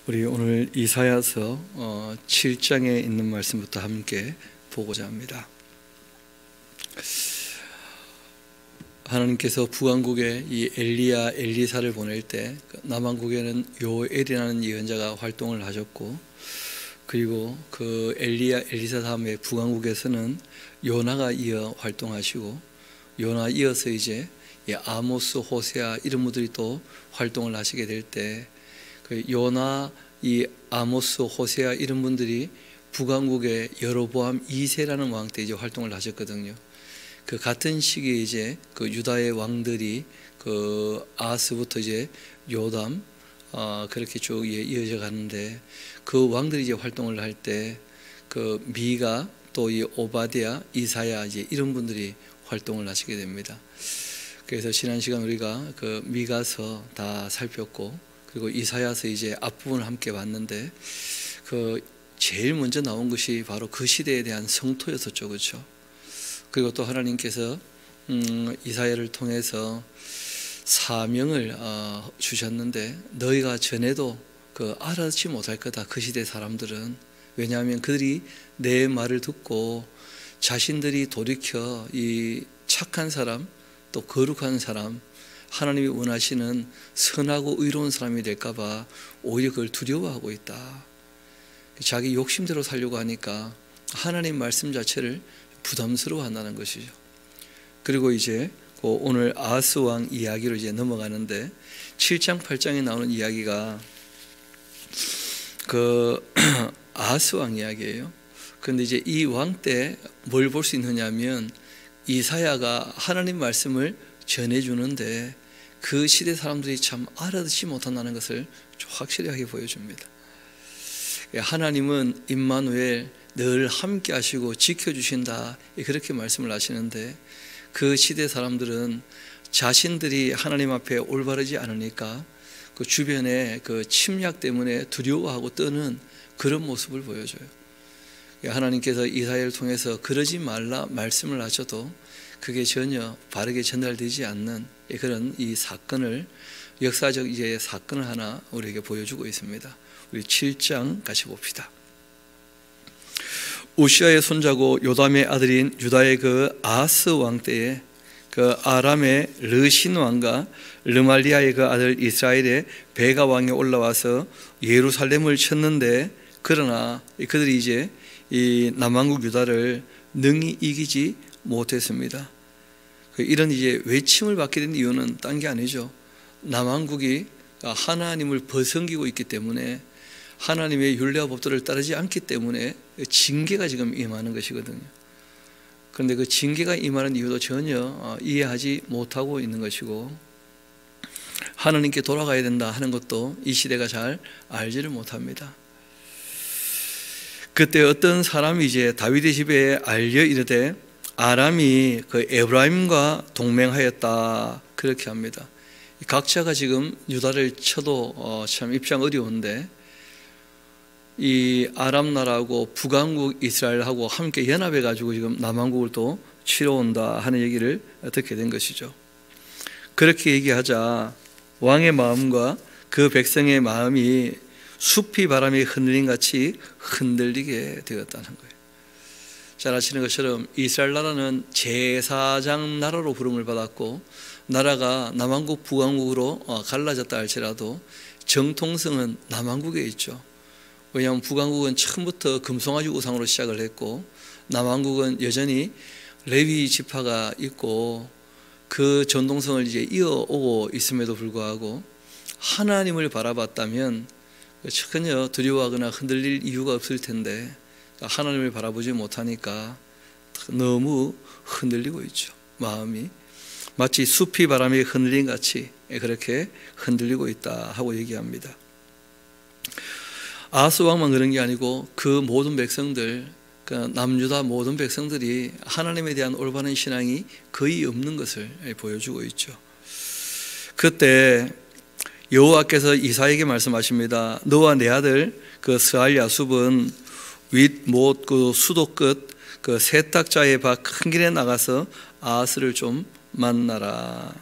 우리 오늘 이사야서 7장에 있는 말씀부터 함께 보고자 합니다. 하나님께서 북왕국에 이 엘리야, 엘리사를 보낼 때 남왕국에는 요엘이라는 예언자가 활동을 하셨고, 그리고 그 엘리야, 엘리사 다음에 북왕국에서는 요나가 이어 활동하시고, 요나 이어서 이제 아모스, 호세아 이런 분들이 또 활동을 하시게 될 때, 그 요나, 이 아모스, 호세아 이런 분들이 북왕국의 여로보암 2세라는 왕 때 이제 활동을 하셨거든요. 그 같은 시기에 이제 그 유다의 왕들이 그 아하스부터 이제 요담 그렇게 쭉 이어져 가는데, 그 왕들이 이제 활동을 할 때 그 미가, 또 이 오바댜, 이사야 이제 이런 분들이 활동을 하시게 됩니다. 그래서 지난 시간 우리가 그 미가서 다 살폈고, 그리고 이사야서 이제 앞부분을 함께 봤는데, 그 제일 먼저 나온 것이 바로 그 시대에 대한 성토였었죠, 그렇죠? 그리고 또 하나님께서 이사야를 통해서 사명을 주셨는데, 너희가 전에도 그 알아듣지 못할 거다, 그 시대 사람들은. 왜냐하면 그들이 내 말을 듣고 자신들이 돌이켜 이 착한 사람, 또 거룩한 사람, 하나님이 원하시는 선하고 의로운 사람이 될까 봐 오히려 그걸 두려워하고 있다. 자기 욕심대로 살려고 하니까 하나님 말씀 자체를 부담스러워한다는 것이죠. 그리고 이제 오늘 아하스 왕 이야기로 이제 넘어가는데, 7장 8장에 나오는 이야기가 그 아하스 왕 이야기예요. 그런데 이제 이 왕 때 뭘 볼 수 있느냐면, 이사야가 하나님 말씀을 전해주는데 그 시대 사람들이 참 알아듣지 못한다는 것을 확실하게 보여줍니다. 하나님은 임마누엘, 늘 함께 하시고 지켜주신다, 그렇게 말씀을 하시는데, 그 시대 사람들은 자신들이 하나님 앞에 올바르지 않으니까 그 주변에 그 침략 때문에 두려워하고 떠는 그런 모습을 보여줘요. 하나님께서 이사야를 통해서 그러지 말라 말씀을 하셔도 그게 전혀 바르게 전달되지 않는 그런 이 사건을, 역사적 이제 사건을 하나 우리에게 보여주고 있습니다. 우리 7장 같이 봅시다. 우시아의 손자고 요담의 아들인 유다의 그 아하스 왕 때에 그 아람의 르신 왕과 르말리아의 그 아들 이스라엘의 베가 왕이 올라와서 예루살렘을 쳤는데, 그러나 그들이 이제 이 남왕국 유다를 능히 이기지 못했습니다. 이런 이제 외침을 받게 된 이유는 딴 게 아니죠. 남왕국이 하나님을 벗어기고 있기 때문에, 하나님의 율례와 법도를 따르지 않기 때문에 징계가 지금 임하는 것이거든요. 그런데 그 징계가 임하는 이유도 전혀 이해하지 못하고 있는 것이고, 하나님께 돌아가야 된다 하는 것도 이 시대가 잘 알지를 못합니다. 그때 어떤 사람이 이제 다윗의 집에 알려 이르되 아람이 그 에브라임과 동맹하였다, 그렇게 합니다. 각자가 지금 유다를 쳐도 참 입장 어려운데, 이 아람 나라하고 북왕국 이스라엘하고 함께 연합해 가지고 지금 남왕국을 또 치러 온다 하는 얘기를 듣게 된 것이죠. 그렇게 얘기하자 왕의 마음과 그 백성의 마음이 숲이 바람에 흔들린 같이 흔들리게 되었다는 거예요. 잘 아시는 것처럼 이스라엘 나라는 제사장 나라로 부름을 받았고, 나라가 남왕국 북왕국으로 갈라졌다 할지라도 정통성은 남왕국에 있죠. 왜냐하면 북왕국은 처음부터 금송아지 우상으로 시작을 했고, 남왕국은 여전히 레위 지파가 있고 그 전통성을 이제 이어오고 있음에도 불구하고, 하나님을 바라봤다면 전혀 두려워하거나 흔들릴 이유가 없을 텐데, 하나님을 바라보지 못하니까 너무 흔들리고 있죠. 마음이 마치 숲이 바람에 흔들린 같이 그렇게 흔들리고 있다 하고 얘기합니다. 아하스 왕만 그런 게 아니고 그 모든 백성들, 그 남유다 모든 백성들이 하나님에 대한 올바른 신앙이 거의 없는 것을 보여주고 있죠. 그때 여호와께서 이사야에게 말씀하십니다. 너와 내 아들 그 스알 야숲은 윗 못 그 수도 끝 그 세탁자의 밭 큰 길에 나가서 아하스를 좀 만나라.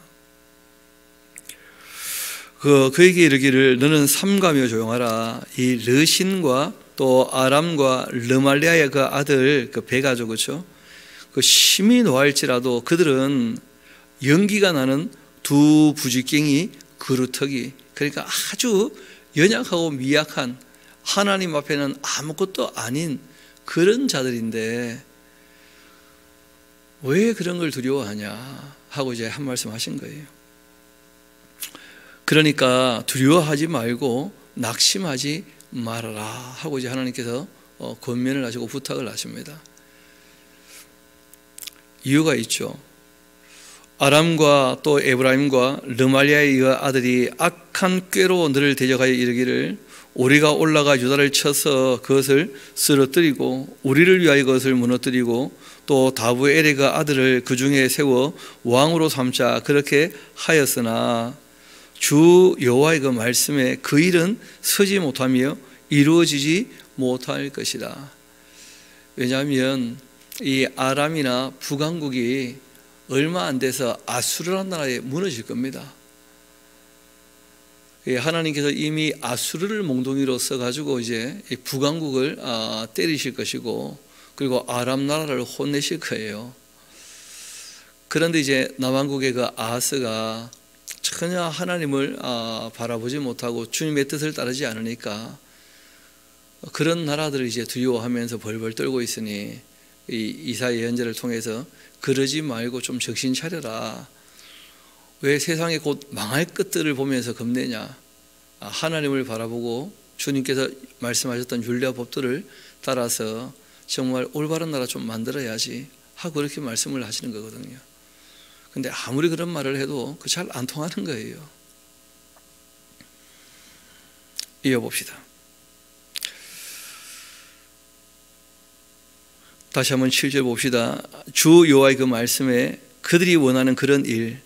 그에게 이르기를 너는 삼가며 조용하라. 이 르신과 또 아람과 르말리아의 그 아들 그 배가죠, 그렇죠? 그 심히 노할지라도 그들은 연기가 나는 두 부지깽이 그루터기, 그러니까 아주 연약하고 미약한, 하나님 앞에는 아무것도 아닌 그런 자들인데 왜 그런 걸 두려워하냐 하고 이제 한 말씀 하신 거예요. 그러니까 두려워하지 말고 낙심하지 말아라 하고 이제 하나님께서 권면을 하시고 부탁을 하십니다. 이유가 있죠. 아람과 또 에브라임과 르말리아의 아들이 악한 꾀로 너를 대적하여 이르기를 우리가 올라가 유다를 쳐서 그것을 쓰러뜨리고 우리를 위하여 그것을 무너뜨리고 또 다브엘의 그 아들을 그 중에 세워 왕으로 삼자 그렇게 하였으나 주 여호와의 그 말씀에 그 일은 서지 못하며 이루어지지 못할 것이다. 왜냐하면 이 아람이나 북왕국이 얼마 안 돼서 아수르라는 나라에 무너질 겁니다. 하나님께서 이미 아수르를 몽둥이로 써가지고 이제 북왕국을 때리실 것이고 그리고 아람 나라를 혼내실 거예요. 그런데 이제 남왕국의 그 아하스가 전혀 하나님을 바라보지 못하고 주님의 뜻을 따르지 않으니까 그런 나라들을 이제 두려워하면서 벌벌 떨고 있으니 이 이사야 예언자를 통해서 그러지 말고 좀 정신 차려라. 왜 세상에 곧 망할 것들을 보면서 겁내냐. 하나님을 바라보고 주님께서 말씀하셨던 율례와 법들을 따라서 정말 올바른 나라 좀 만들어야지 하고 그렇게 말씀을 하시는 거거든요. 근데 아무리 그런 말을 해도 그 잘 안 통하는 거예요. 이어봅시다. 다시 한번 7절 봅시다. 주 여호와의 그 말씀에 그들이 원하는 그런 일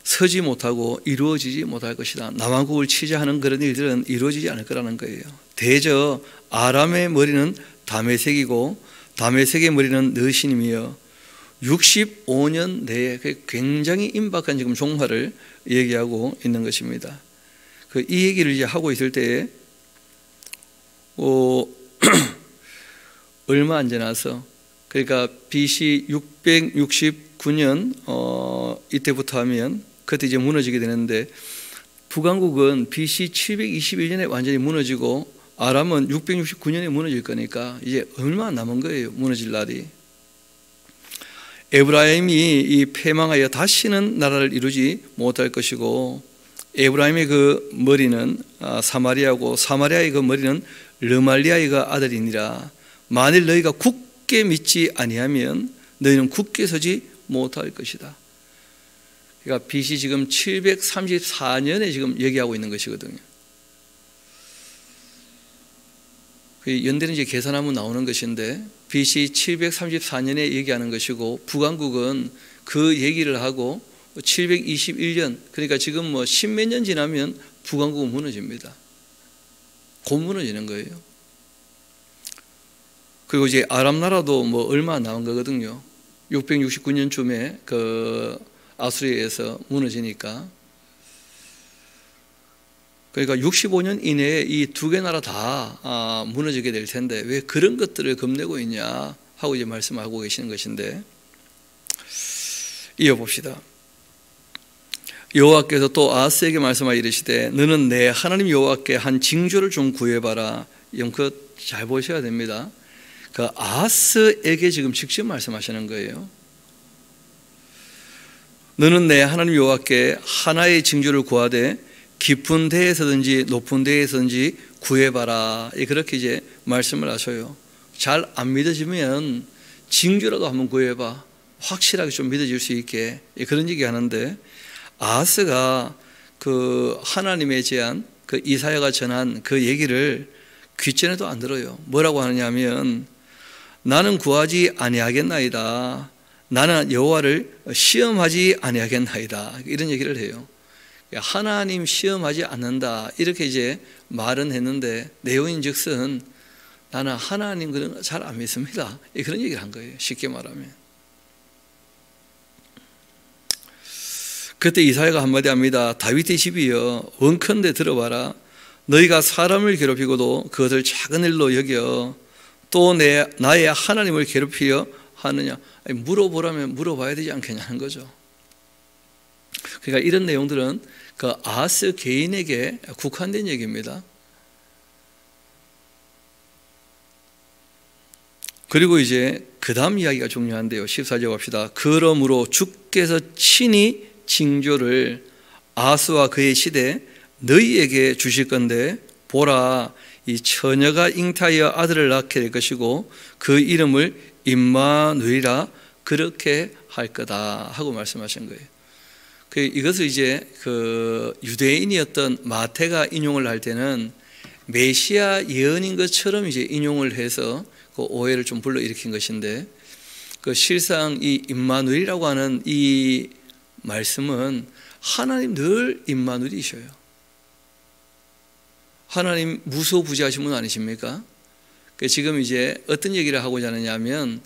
서지 못하고 이루어지지 못할 것이다. 남왕국을 치자 하는 그런 일들은 이루어지지 않을 거라는 거예요. 대저 아람의 머리는 다메섹이고 다메섹의 머리는 느신임이여 65년 내에 굉장히 임박한 지금 종말을 얘기하고 있는 것입니다. 이 얘기를 이제 하고 있을 때에 얼마 안 지나서 그러니까 BC 669년 이때부터 하면 그때 이제 무너지게 되는데 북왕국은 BC 721년에 완전히 무너지고 아람은 669년에 무너질 거니까 이제 얼마 안 남은 거예요. 무너질 날이. 에브라임이 이 패망하여 다시는 나라를 이루지 못할 것이고 에브라임의 그 머리는 사마리아고 사마리아의 그 머리는 르말리아의 그 아들이니라. 만일 너희가 굳게 믿지 아니하면 너희는 굳게 서지 못할 것이다. 그러니까 BC 지금 734년에 지금 얘기하고 있는 것이거든요. 연대는 이제 계산하면 나오는 것인데 BC 734년에 얘기하는 것이고 북왕국은 그 얘기를 하고 721년 그러니까 지금 뭐 십몇 년 지나면 북왕국은 무너집니다. 곧 무너지는 거예요. 그리고 이제 아람 나라도 뭐 얼마 안 남은 거거든요. 669년쯤에 그 아수리에서 무너지니까. 그러니까 65년 이내에 이 두 개 나라 다 무너지게 될 텐데 왜 그런 것들을 겁내고 있냐 하고 이제 말씀하고 계시는 것인데 이어봅시다. 여호와께서 또 아하스에게 말씀하여 이르시되 너는 내 하나님 여호와께 한 징조를 좀 구해봐라. 그거 잘 보셔야 됩니다. 그 아하스에게 지금 직접 말씀하시는 거예요. 너는 내 하나님 여호와께 하나의 징조를 구하되 깊은 데에서든지 높은 데에서든지 구해봐라. 그렇게 이제 말씀을 하셔요. 잘 안 믿어지면 징조라도 한번 구해봐. 확실하게 좀 믿어질 수 있게 그런 얘기 하는데 아하스가 그 하나님에 대한 그 이사야가 전한 그 얘기를 귀전에도 안 들어요. 뭐라고 하느냐면 나는 구하지 아니하겠나이다. 나는 여호와를 시험하지 아니하겠나이다. 이런 얘기를 해요. 하나님 시험하지 않는다 이렇게 이제 말은 했는데 내용인즉슨 나는 하나님 그런 거 잘 안 믿습니다. 그런 얘기를 한 거예요. 쉽게 말하면. 그때 이사야가 한마디 합니다. 다윗의 집이여 원컨대 들어봐라. 너희가 사람을 괴롭히고도 그것을 작은 일로 여겨 또 나의 하나님을 괴롭히려 하느냐. 아니, 물어보라면 물어봐야 되지 않겠냐는 거죠. 그러니까 이런 내용들은 그 아하스 개인에게 국한된 얘기입니다. 그리고 이제 그 다음 이야기가 중요한데요. 14절 봅시다. 그러므로 주께서 친히 징조를 아하스와 그의 시대 너희에게 주실 건데 보라, 이 처녀가 잉타하여 아들을 낳게 될 것이고 그 이름을 임마누엘이라 그렇게 할 거다 하고 말씀하신 거예요. 이것을 이제 그 유대인이었던 마태가 인용을 할 때는 메시아 예언인 것처럼 이제 인용을 해서 그 오해를 좀 불러일으킨 것인데, 그 실상 이 임마누엘이라고 하는 이 말씀은 하나님 늘 임마누엘이셔요. 하나님 무소부지하신 분 아니십니까? 지금 이제 어떤 얘기를 하고자 하느냐면,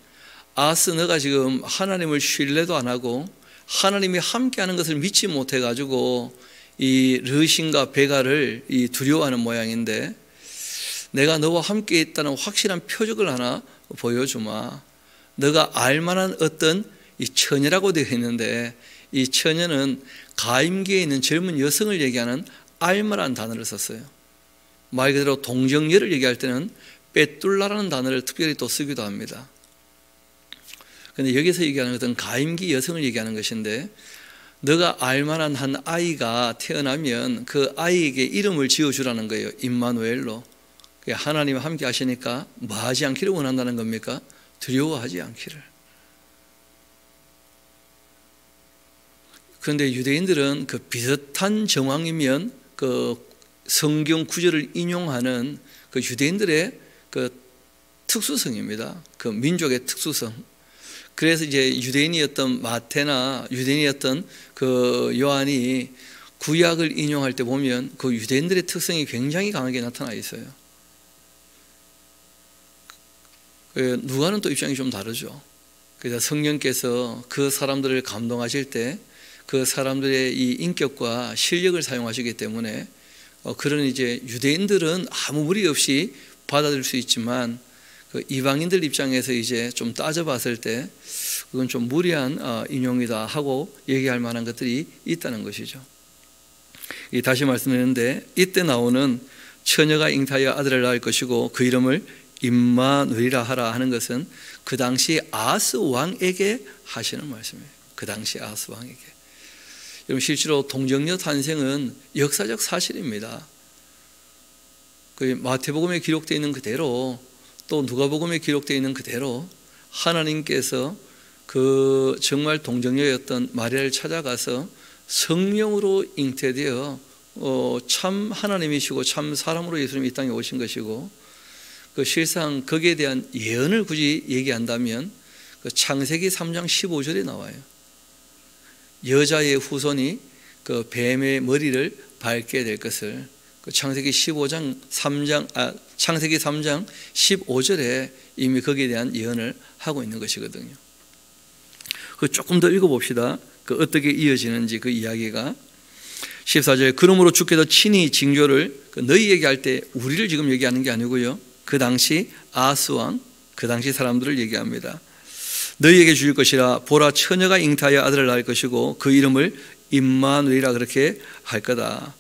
아하스 너가 지금 하나님을 신뢰도 안 하고 하나님이 함께하는 것을 믿지 못해가지고 이 르신과 베가를 두려워하는 모양인데, 내가 너와 함께 있다는 확실한 표적을 하나 보여주마. 너가 알만한 어떤 이 처녀라고 되어 있는데, 이 처녀는 가임기에 있는 젊은 여성을 얘기하는 알마라는 단어를 썼어요. 말 그대로 동정녀를 얘기할 때는 빼뚤라라는 단어를 특별히 또 쓰기도 합니다. 그런데 여기서 얘기하는 것은 가임기 여성을 얘기하는 것인데, 너가 알만한 한 아이가 태어나면 그 아이에게 이름을 지어주라는 거예요. 임마누엘로. 하나님이 함께 하시니까 뭐 하지 않기를 원한다는 겁니까? 두려워하지 않기를. 그런데 유대인들은 그 비슷한 정황이면 그 성경 구절을 인용하는 그 유대인들의 그 특수성입니다. 그 민족의 특수성. 그래서 이제 유대인이었던 마태나 유대인이었던 그 요한이 구약을 인용할 때 보면 그 유대인들의 특성이 굉장히 강하게 나타나 있어요. 누가는 또 입장이 좀 다르죠. 그래서 성령께서 그 사람들을 감동하실 때 그 사람들의 이 인격과 실력을 사용하시기 때문에 그런 이제 유대인들은 아무 무리 없이 받아들일 수 있지만 그 이방인들 입장에서 이제 좀 따져봤을 때 그건 좀 무리한 인용이다 하고 얘기할 만한 것들이 있다는 것이죠. 다시 말씀드리는데, 이때 나오는 처녀가 잉타하여 아들을 낳을 것이고 그 이름을 임마누엘이라 하라 하는 것은 그 당시 아하스 왕에게 하시는 말씀이에요. 그 당시 아하스 왕에게. 여러분, 실제로 동정녀 탄생은 역사적 사실입니다. 그 마태복음에 기록되어 있는 그대로 또 누가복음에 기록되어 있는 그대로 하나님께서 그 정말 동정녀였던 마리아를 찾아가서 성령으로 잉태되어 참 하나님이시고 참 사람으로 예수님이 이 땅에 오신 것이고, 그 실상 거기에 대한 예언을 굳이 얘기한다면 그 창세기 3장 15절에 나와요. 여자의 후손이 그 뱀의 머리를 밟게 될 것을, 그 창세기 3장 15절에 이미 거기에 대한 예언을 하고 있는 것이거든요. 그 조금 더 읽어봅시다. 그 어떻게 이어지는지 그 이야기가. 14절에 그러므로 주께서 친히 징조를 너희에게 할 때, 우리를 지금 얘기하는 게 아니고요, 그 당시 아하스 왕, 그 당시 사람들을 얘기합니다. 너희에게 주실 것이라 보라, 처녀가 잉타하여 아들을 낳을 것이고 그 이름을 임마누엘이라 그렇게 할 거다.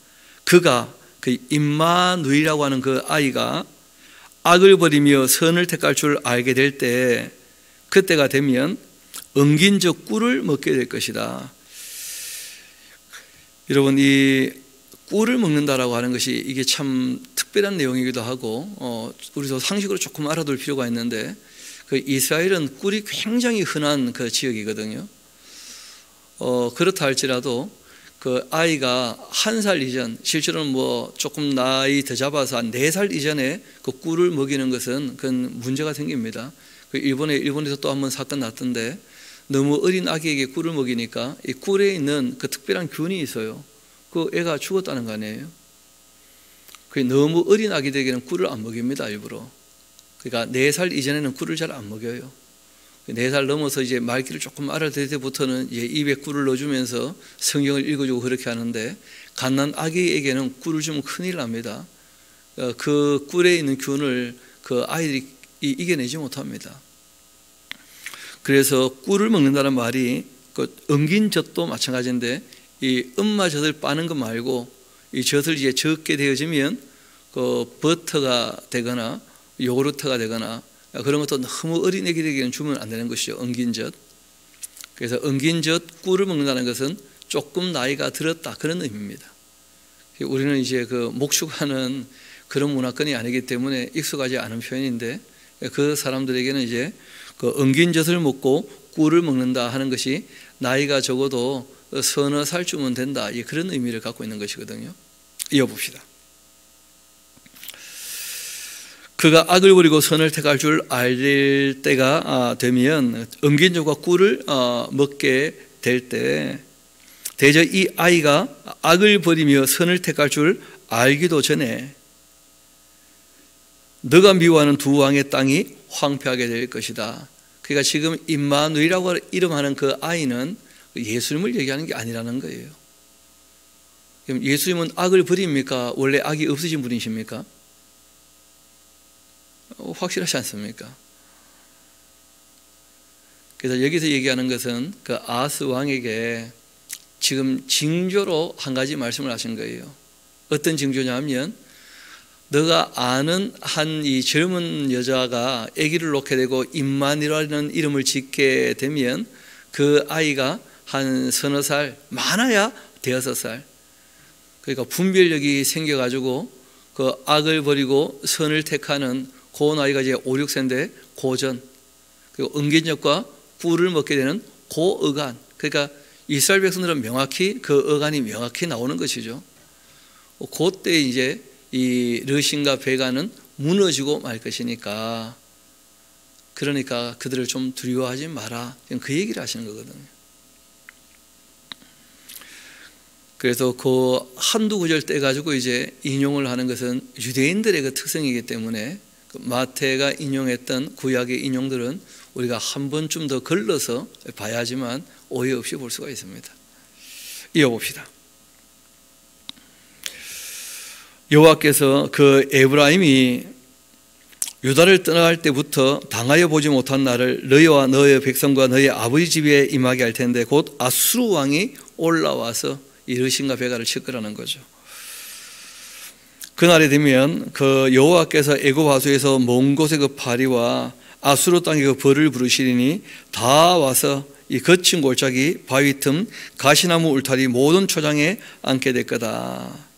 그가, 그 임마누엘이라고 하는 그 아이가 악을 버리며 선을 택할 줄 알게 될 때, 그때가 되면 엉긴 저 꿀을 먹게 될 것이다. 여러분, 이 꿀을 먹는다라고 하는 것이 이게 참 특별한 내용이기도 하고 우리도 상식으로 조금 알아둘 필요가 있는데, 그 이스라엘은 꿀이 굉장히 흔한 그 지역이거든요. 그렇다 할지라도 그 아이가 1살 이전, 실제로는 뭐 조금 나이 더 잡아서 한 4살 이전에 그 꿀을 먹이는 것은 그건 문제가 생깁니다. 그 일본에서 또 한 번 사건 났던데, 너무 어린 아기에게 꿀을 먹이니까 이 꿀에 있는 그 특별한 균이 있어요. 그 애가 죽었다는 거 아니에요. 너무 어린 아기들에게는 꿀을 안 먹입니다, 일부러. 그러니까 4살 이전에는 꿀을 잘 안 먹여요. 4살 넘어서 이제 말귀를 조금 알아들 때부터는 이제 입에 꿀을 넣어주면서 성경을 읽어주고 그렇게 하는데, 갓난 아기에게는 꿀을 주면 큰일 납니다. 그 꿀에 있는 균을 그 아이들이 이겨내지 못합니다. 그래서 꿀을 먹는다는 말이 그 엉긴 젖도 마찬가지인데, 이 엄마젖을 빠는 것 말고 이 젖을 이제 적게 되어지면 그 버터가 되거나 요구르트가 되거나 그런 것도 너무 어린애들에게는 주면 안 되는 것이죠. 엉긴 젖. 그래서 엉긴 젖 꿀을 먹는다는 것은 조금 나이가 들었다, 그런 의미입니다. 우리는 이제 그 목축하는 그런 문화권이 아니기 때문에 익숙하지 않은 표현인데, 그 사람들에게는 이제 그 엉긴 젖을 먹고 꿀을 먹는다 하는 것이 나이가 적어도 서너 살쯤은 된다, 그런 의미를 갖고 있는 것이거든요. 이어봅시다. 그가 악을 버리고 선을 택할 줄 알 때가 되면 엉긴 젖과 꿀을 먹게 될 때, 대저 이 아이가 악을 버리며 선을 택할 줄 알기도 전에 너가 미워하는 두 왕의 땅이 황폐하게 될 것이다. 그러니까 지금 임마누엘이라고 이름하는 그 아이는 예수님을 얘기하는 게 아니라는 거예요. 예수님은 악을 버립니까? 원래 악이 없으신 분이십니까? 확실하지 않습니까? 그래서 여기서 얘기하는 것은 그 아하스 왕에게 지금 징조로 한 가지 말씀을 하신 거예요. 어떤 징조냐면, 너가 아는 한 이 젊은 여자가 아기를 낳게 되고 임마누엘이라는 이름을 짓게 되면 그 아이가 한 서너 살, 많아야 5살, 그러니까 분별력이 생겨가지고 그 악을 버리고 선을 택하는 그 나이가 이제 5, 6세인데 고전, 그리고 엉긴젖과 꿀을 먹게 되는 고어간, 그러니까 이스라엘 백성들은 명확히 그 어간이 명확히 나오는 것이죠. 그때 이제 이 르신과 베가는 무너지고 말 것이니까, 그러니까 그들을 좀 두려워하지 마라, 그 얘기를 하시는 거거든요. 그래서 그 한두 구절 떼가지고 이제 인용을 하는 것은 유대인들의 그 특성이기 때문에 마태가 인용했던 구약의 인용들은 우리가 한 번쯤 더 걸러서 봐야지만 오해 없이 볼 수가 있습니다. 이어봅시다. 여호와께서 그 에브라임이 유다를 떠나갈 때부터 당하여 보지 못한 날을 너희와 너희 백성과 너희 아버지 집에 임하게 할 텐데, 곧 아수르 왕이 올라와서 이 르신과 베가를 칠 거라는 거죠. 그날이 되면 그 여호와께서 애굽 하수에서 먼 곳의 그 파리와 아수르 땅의 그 벌을 부르시리니 다 와서 이 거친 골짜기, 바위 틈, 가시나무 울타리 모든 초장에 앉게 될 거다.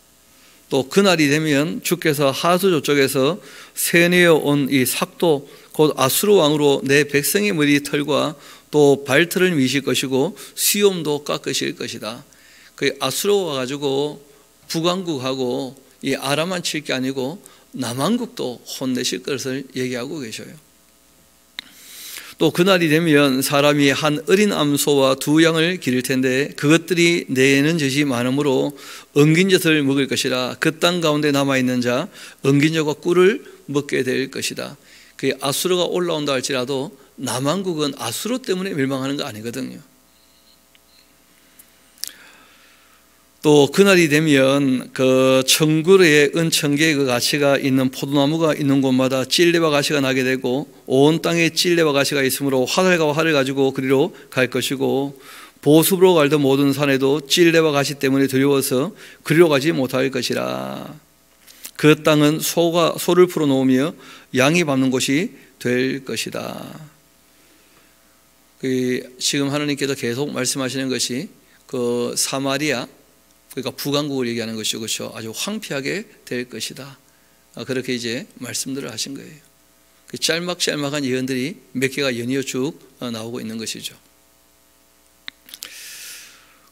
또 그날이 되면 주께서 하수 저쪽에서 세뇌어 온 이 삭도, 곧 아수르 왕으로 내 백성의 머리 털과 또 발털을 미실 것이고 수염도 깎으실 것이다. 그 아수르 와가지고 북왕국하고 이 아람만 칠 게 아니고 남왕국도 혼내실 것을 얘기하고 계셔요. 또 그날이 되면 사람이 한 어린 암소와 2양을 기를 텐데 그것들이 내는 젖이 많으므로 엉긴 젖을 먹을 것이라. 그 땅 가운데 남아있는 자 엉긴 젖과 꿀을 먹게 될 것이다. 그 아수르가 올라온다 할지라도 남왕국은 아수르 때문에 멸망하는 거 아니거든요. 또 그날이 되면 그 천국의 은천계의 그 가시가 있는 포도나무가 있는 곳마다 찔레와 가시가 나게 되고 온 땅에 찔레와 가시가 있으므로 화살과 활을 가지고 그리로 갈 것이고 보습으로 갈던 모든 산에도 찔레와 가시 때문에 두려워서 그리로 가지 못할 것이라. 그 땅은 소를 풀어놓으며 양이 밟는 곳이 될 것이다. 지금 하나님께서 계속 말씀하시는 것이 그 사마리아, 그러니까 북왕국을 얘기하는 것이죠. 그렇죠? 아주 황폐하게 될 것이다. 그렇게 이제 말씀들을 하신 거예요. 그 짤막짤막한 예언들이 몇 개가 연이어 쭉 나오고 있는 것이죠.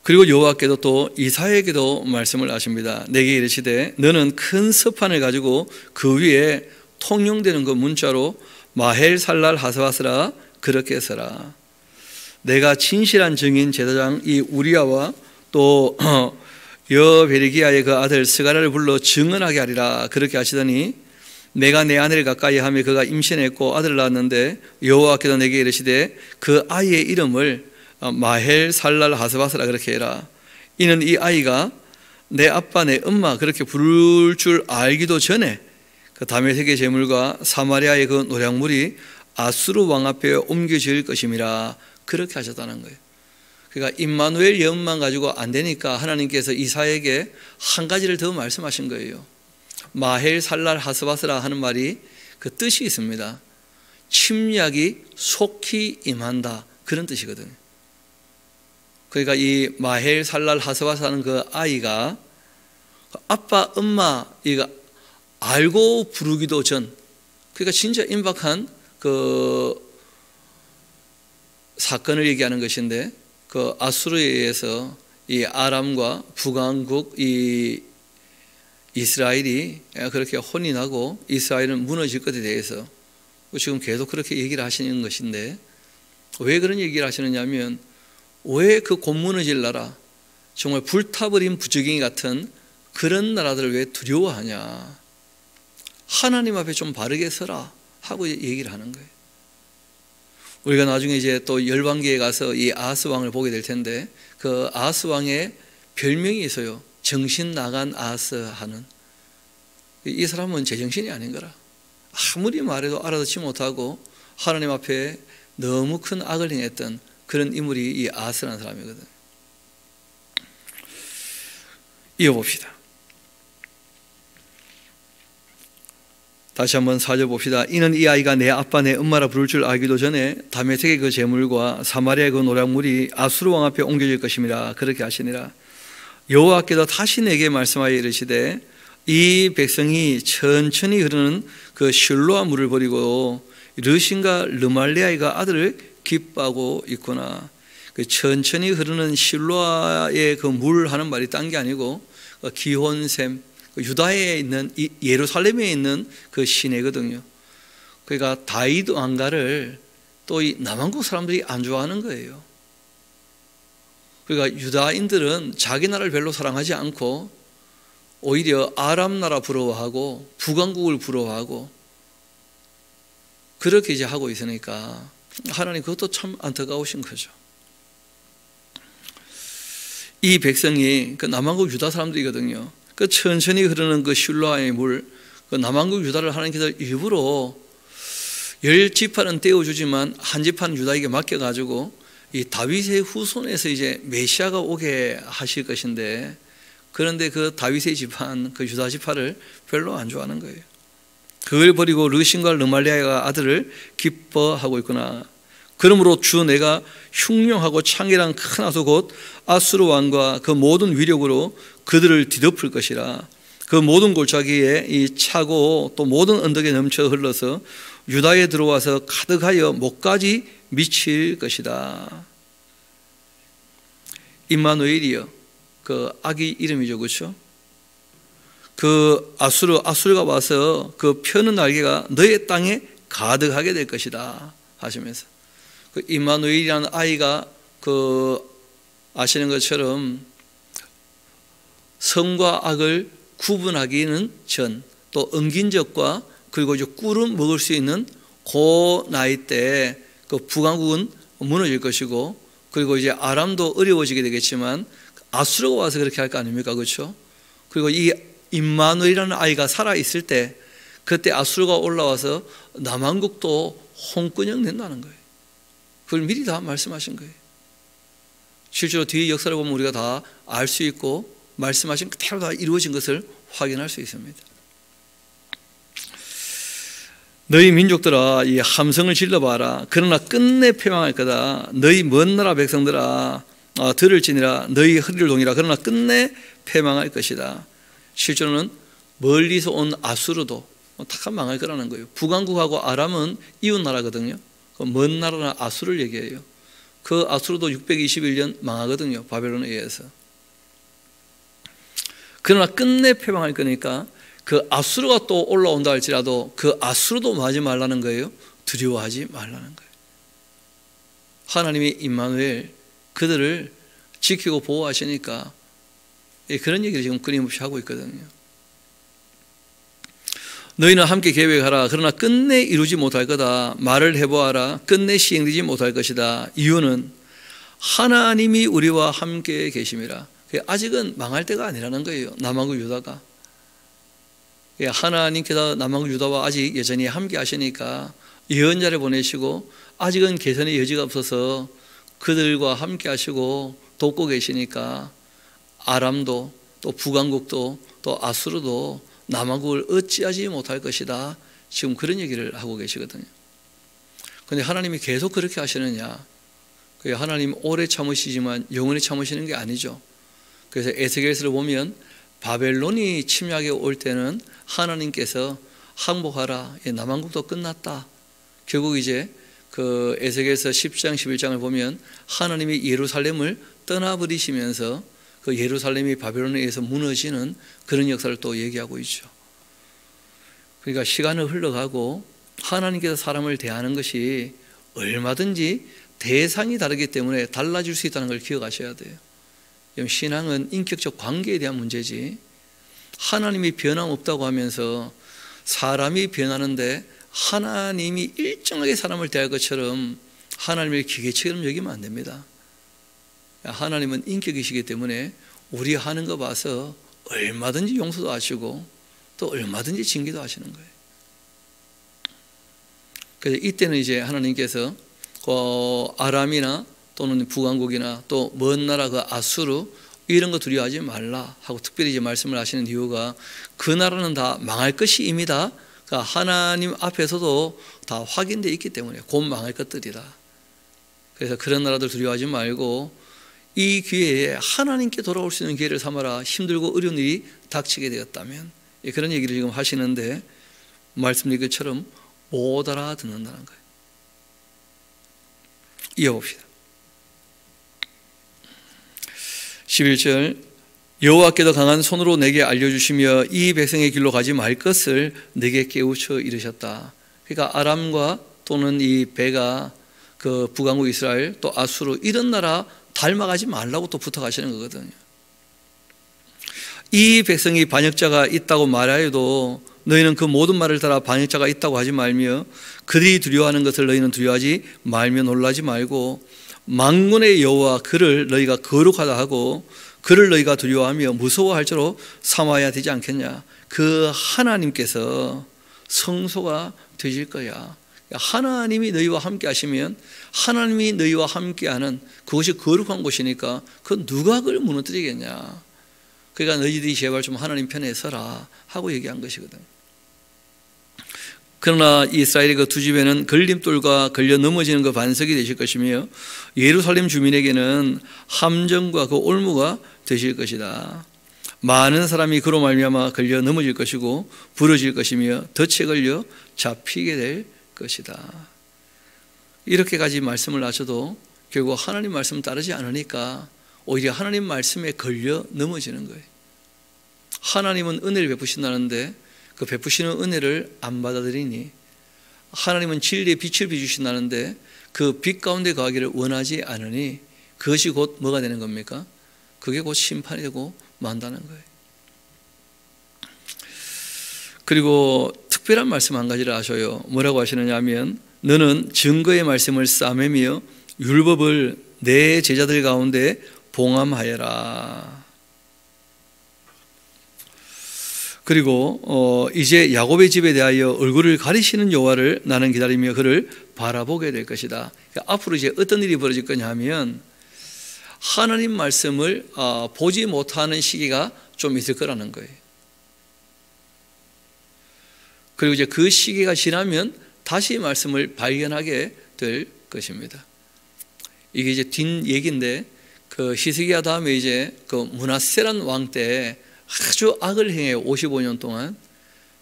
그리고 여호와께도 또 이사야에게도 말씀을 하십니다. 내게 이르시되 너는 큰 서판을 가지고 그 위에 통용되는 그 문자로 마헬살랄 하스바스라 그렇게 써라. 내가 진실한 증인 제사장 이 우리야와 또 여베르기야의 그 아들 스가랴를 불러 증언하게 하리라. 그렇게 하시더니 내가 내 아내를 가까이 하며 그가 임신했고 아들을 낳았는데 여호와께서 내게 이르시되 그 아이의 이름을 마헬 살랄 하스바스라 그렇게 해라. 이는 이 아이가 내 아빠 내 엄마 그렇게 부를 줄 알기도 전에 그 다메섹의 제물과 사마리아의 그 노략물이 아수르 왕 앞에 옮겨질 것임이라 그렇게 하셨다는 거예요. 그러니까 임마누엘 예언만 가지고 안 되니까 하나님께서 이사야에게 한 가지를 더 말씀하신 거예요. 마헬 살랄 하스바스라 하는 말이 그 뜻이 있습니다. 침략이 속히 임한다 그런 뜻이거든요. 그러니까 이 마헬 살랄 하스바스 하는 그 아이가 아빠 엄마 이거 알고 부르기도 전, 그러니까 진짜 임박한 그 사건을 얘기하는 것인데, 그 아수르에 의해서 이 아람과 북왕국 이 이스라엘이 그렇게 혼이 나고 이스라엘은 무너질 것에 대해서 지금 계속 그렇게 얘기를 하시는 것인데, 왜 그런 얘기를 하시느냐면 왜 그 곧 무너질 나라, 정말 불타버린 부적갱이 같은 그런 나라들을 왜 두려워하냐, 하나님 앞에 좀 바르게 서라 하고 얘기를 하는 거예요. 우리가 나중에 이제 또 열방기에 가서 이 아하스 왕을 보게 될 텐데, 그 아하스 왕의 별명이 있어요. 정신 나간 아하스 하는. 이 사람은 제정신이 아닌 거라. 아무리 말해도 알아듣지 못하고 하나님 앞에 너무 큰 악을 행했던 그런 인물이 이 아하스라는 사람이거든. 이어봅시다. 다시 한번 4절 봅시다. 이는 이 아이가 내 아빠 내 엄마라 부를 줄 알기도 전에 다메섹의 그 제물과 사마리아의 그 노략물이 아수르 왕 앞에 옮겨질 것임이라 그렇게 하시니라. 여호와께서 다시 내게 말씀하여 이르시되 이 백성이 천천히 흐르는 그 실로아 물을 버리고 르신과 르말리아이가 아들을 기뻐하고 있구나. 그 천천히 흐르는 실로아의 그 물 하는 말이 딴 게 아니고 기혼샘, 유다에 있는 예루살렘에 있는 그 시내거든요. 그러니까 다윗 왕가를 또 이 남왕국 사람들이 안 좋아하는 거예요. 그러니까 유다인들은 자기 나라를 별로 사랑하지 않고 오히려 아람 나라 부러워하고 북왕국을 부러워하고 그렇게 이제 하고 있으니까 하나님 그것도 참 안타까우신 거죠. 이 백성이 그 남왕국 유다 사람들이거든요. 그 천천히 흐르는 그 실로아의 물, 그 남왕국 유다를 하나님께서 일부러 10지파는 떼어주지만 한 지파는 유다에게 맡겨가지고 이 다윗의 후손에서 이제 메시아가 오게 하실 것인데, 그런데 그 다윗의 지파는 그 유다 지파를 별로 안 좋아하는 거예요. 그걸 버리고 르신과 르말리아가 아들을 기뻐하고 있구나. 그러므로 주 내가 흉령하고 창이란 큰 하수 곧 아수르 왕과 그 모든 위력으로 그들을 뒤덮을 것이라. 그 모든 골짜기에 이 차고 또 모든 언덕에 넘쳐 흘러서 유다에 들어와서 가득하여 목까지 미칠 것이다. 임마누엘이요, 그 아기 이름이죠, 그렇죠? 그 아수르가 와서 그 펴는 날개가 너의 땅에 가득하게 될 것이다 하시면서, 그 임마누엘이라는 아이가 그 아시는 것처럼 선과 악을 구분하기는 전, 또 은긴적과 그리고 이제 꿀은 먹을 수 있는 그 나이 때 그 북왕국은 무너질 것이고, 그리고 이제 아람도 어려워지게 되겠지만 아수르가 와서 그렇게 할 거 아닙니까, 그렇죠? 그리고 이 임마누엘이라는 아이가 살아 있을 때 그때 아수르가 올라와서 남왕국도 홍군형 낸다는 거예요. 그걸 미리 다 말씀하신 거예요. 실제로 뒤의 역사를 보면 우리가 다 알 수 있고 말씀하신 그대로 다 이루어진 것을 확인할 수 있습니다. 너희 민족들아 이 함성을 질러봐라. 그러나 끝내 패망할 거다. 너희 먼 나라 백성들아 들을지니라. 너희 허리를 동이라. 그러나 끝내 패망할 것이다. 실제로는 멀리서 온 아수르도 다 망할 거라는 거예요. 북왕국하고 아람은 이웃 나라거든요. 먼 나라나 아수르를 얘기해요. 그 아수르도 621년 망하거든요, 바벨론에 의해서. 그러나 끝내 패망할 거니까 그 아수르가 또 올라온다 할지라도 그 아수르도 하지 말라는 거예요. 두려워하지 말라는 거예요. 하나님이 임마누엘 그들을 지키고 보호하시니까 그런 얘기를 지금 끊임없이 하고 있거든요. 너희는 함께 계획하라. 그러나 끝내 이루지 못할 거다. 말을 해보아라. 끝내 시행되지 못할 것이다. 이유는 하나님이 우리와 함께 계심이라. 아직은 망할 때가 아니라는 거예요. 남하고 유다가. 하나님께서 남하고 유다와 아직 여전히 함께 하시니까 예언자를 보내시고 아직은 개선의 여지가 없어서 그들과 함께 하시고 돕고 계시니까 아람도 또 북왕국도 또 아수르도 남왕국을 어찌하지 못할 것이다. 지금 그런 얘기를 하고 계시거든요. 그런데 하나님이 계속 그렇게 하시느냐? 하나님 오래 참으시지만 영원히 참으시는 게 아니죠. 그래서 에스겔서를 보면 바벨론이 침략에 올 때는 하나님께서 항복하라. 남왕국도 끝났다. 결국 이제 그 에스겔서 10장 11장을 보면 하나님이 예루살렘을 떠나버리시면서 그 예루살렘이 바벨론에 의해서 무너지는 그런 역사를 또 얘기하고 있죠. 그러니까 시간은 흘러가고 하나님께서 사람을 대하는 것이 얼마든지 대상이 다르기 때문에 달라질 수 있다는 걸 기억하셔야 돼요. 신앙은 인격적 관계에 대한 문제지 하나님이 변함없다고 하면서 사람이 변하는데 하나님이 일정하게 사람을 대할 것처럼 하나님을 기계처럼 여기면 안 됩니다. 하나님은 인격이시기 때문에 우리 하는 거 봐서 얼마든지 용서도 하시고 또 얼마든지 징계도 하시는 거예요. 그래서 이때는 이제 하나님께서 아람이나 또는 북왕국이나 또 먼 나라 그 아수르 이런 거 두려워하지 말라 하고 특별히 이제 말씀을 하시는 이유가 그 나라는 다 망할 것이 이미 다 그러니까 하나님 앞에서도 다 확인되어 있기 때문에 곧 망할 것들이다. 그래서 그런 나라들 두려워하지 말고 이 기회에 하나님께 돌아올 수 있는 기회를 삼아라. 힘들고 어려운 일이 닥치게 되었다면 그런 얘기를 지금 하시는데 말씀드린 것처럼 못 알아듣는다는 거예요. 이어봅시다. 11절 여호와께서 강한 손으로 내게 알려주시며 이 백성의 길로 가지 말 것을 내게 깨우쳐 이르셨다. 그러니까 아람과 또는 이 배가 그 북왕국 이스라엘 또 아수르 이런 나라 닮아가지 말라고 또 부탁하시는 거거든요. 이 백성이 반역자가 있다고 말하여도 너희는 그 모든 말을 따라 반역자가 있다고 하지 말며 그들이 두려워하는 것을 너희는 두려워하지 말며 놀라지 말고 만군의 여호와 그를 너희가 거룩하다 하고 그를 너희가 두려워하며 무서워할 줄로 삼아야 되지 않겠냐. 그 하나님께서 성소가 되실 거야. 하나님이 너희와 함께 하시면 하나님이 너희와 함께하는 그것이 거룩한 곳이니까 그 누가 그걸 무너뜨리겠냐. 그러니까 너희들이 제발 좀 하나님 편에 서라 하고 얘기한 것이거든. 그러나 이스라엘의 그 두 집에는 걸림돌과 걸려 넘어지는 그 반석이 되실 것이며 예루살렘 주민에게는 함정과 그 올무가 되실 것이다. 많은 사람이 그로 말미암아 걸려 넘어질 것이고 부러질 것이며 덫에 걸려 잡히게 될 것이다. 이렇게까지 말씀을 하셔도 결국 하나님 말씀 따르지 않으니까 오히려 하나님 말씀에 걸려 넘어지는 거예요. 하나님은 은혜를 베푸신다는데 그 베푸시는 은혜를 안 받아들이니 하나님은 진리의 빛을 비추신다는데 그 빛 가운데 거하기를 원하지 않으니 그것이 곧 뭐가 되는 겁니까? 그게 곧 심판이 되고 만다는 거예요. 그리고 특별한 말씀 한 가지를 하셔요. 뭐라고 하시느냐 하면 너는 증거의 말씀을 싸매며 율법을 내 제자들 가운데 봉함하여라. 그리고 이제 야곱의 집에 대하여 얼굴을 가리시는 여호와를 나는 기다리며 그를 바라보게 될 것이다. 그러니까 앞으로 이제 어떤 일이 벌어질 거냐 하면 하나님 말씀을 보지 못하는 시기가 좀 있을 거라는 거예요. 그리고 이제 그 시기가 지나면 다시 말씀을 발견하게 될 것입니다. 이게 이제 뒷 얘기인데 그 히스기야 다음에 이제 그 므낫세란 왕 때 아주 악을 행해요. 55년 동안.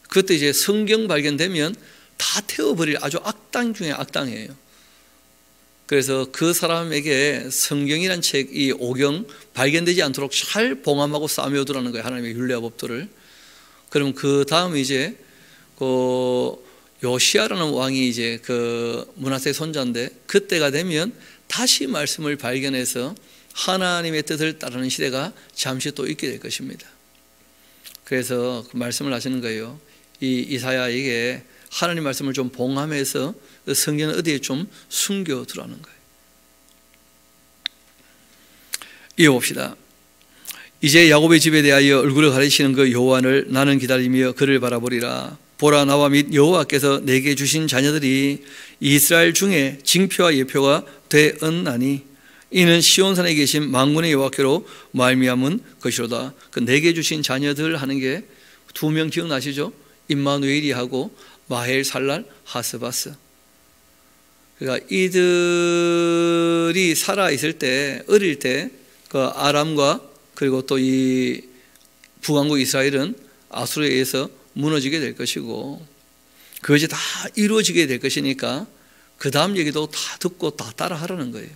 그때 이제 성경 발견되면 다 태워버릴 아주 악당 중에 악당이에요. 그래서 그 사람에게 성경이란 책, 이 오경 발견되지 않도록 잘 봉함하고 싸매어두라는 거예요. 하나님의 율례와 법도를. 그럼 그 다음에 이제 그 요시야라는 왕이 이제 그 므낫세 손자인데 그때가 되면 다시 말씀을 발견해서 하나님의 뜻을 따르는 시대가 잠시 또 있게 될 것입니다. 그래서 그 말씀을 하시는 거예요. 이 이사야에게 하나님 말씀을 좀 봉함해서 성경을 어디에 좀 숨겨두라는 거예요. 이어봅시다. 이제 야곱의 집에 대하여 얼굴을 가리시는 그 여호와를 나는 기다리며 그를 바라보리라. 보라, 나와 및 여호와께서 내게 주신 자녀들이 이스라엘 중에 징표와 예표가 되었나니 이는 시온산에 계신 만군의 여호와께로 말미암은 것이로다. 그 내게 주신 자녀들 하는 게 두 명 기억나시죠? 임마누엘이하고 마헬 살랄 하스바스. 그러니까 이들이 살아 있을 때, 어릴 때 그 아람과 그리고 또 이 북왕국 이스라엘은 아수르에 의해서 무너지게 될 것이고 그것이 다 이루어지게 될 것이니까 그 다음 얘기도 다 듣고 다 따라하라는 거예요.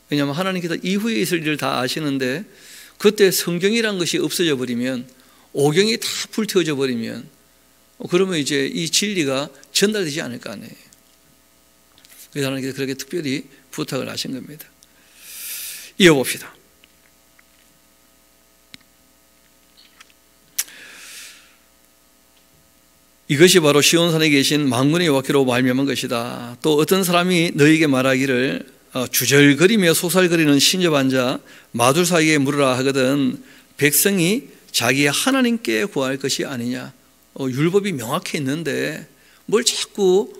왜냐하면 하나님께서 이후에 있을 일을 다 아시는데 그때 성경이란 것이 없어져 버리면, 오경이 다 불태워져 버리면 그러면 이제 이 진리가 전달되지 않을 거 아니에요. 그래서 하나님께서 그렇게 특별히 부탁을 하신 겁니다. 이어봅시다. 이것이 바로 시온산에 계신 만군의 여호와께로 말미암은 것이다. 또 어떤 사람이 너에게 말하기를 주절거리며 소살거리는 신접한 자 마둘사에게 물으라 하거든 백성이 자기의 하나님께 구할 것이 아니냐. 율법이 명확히 있는데 뭘 자꾸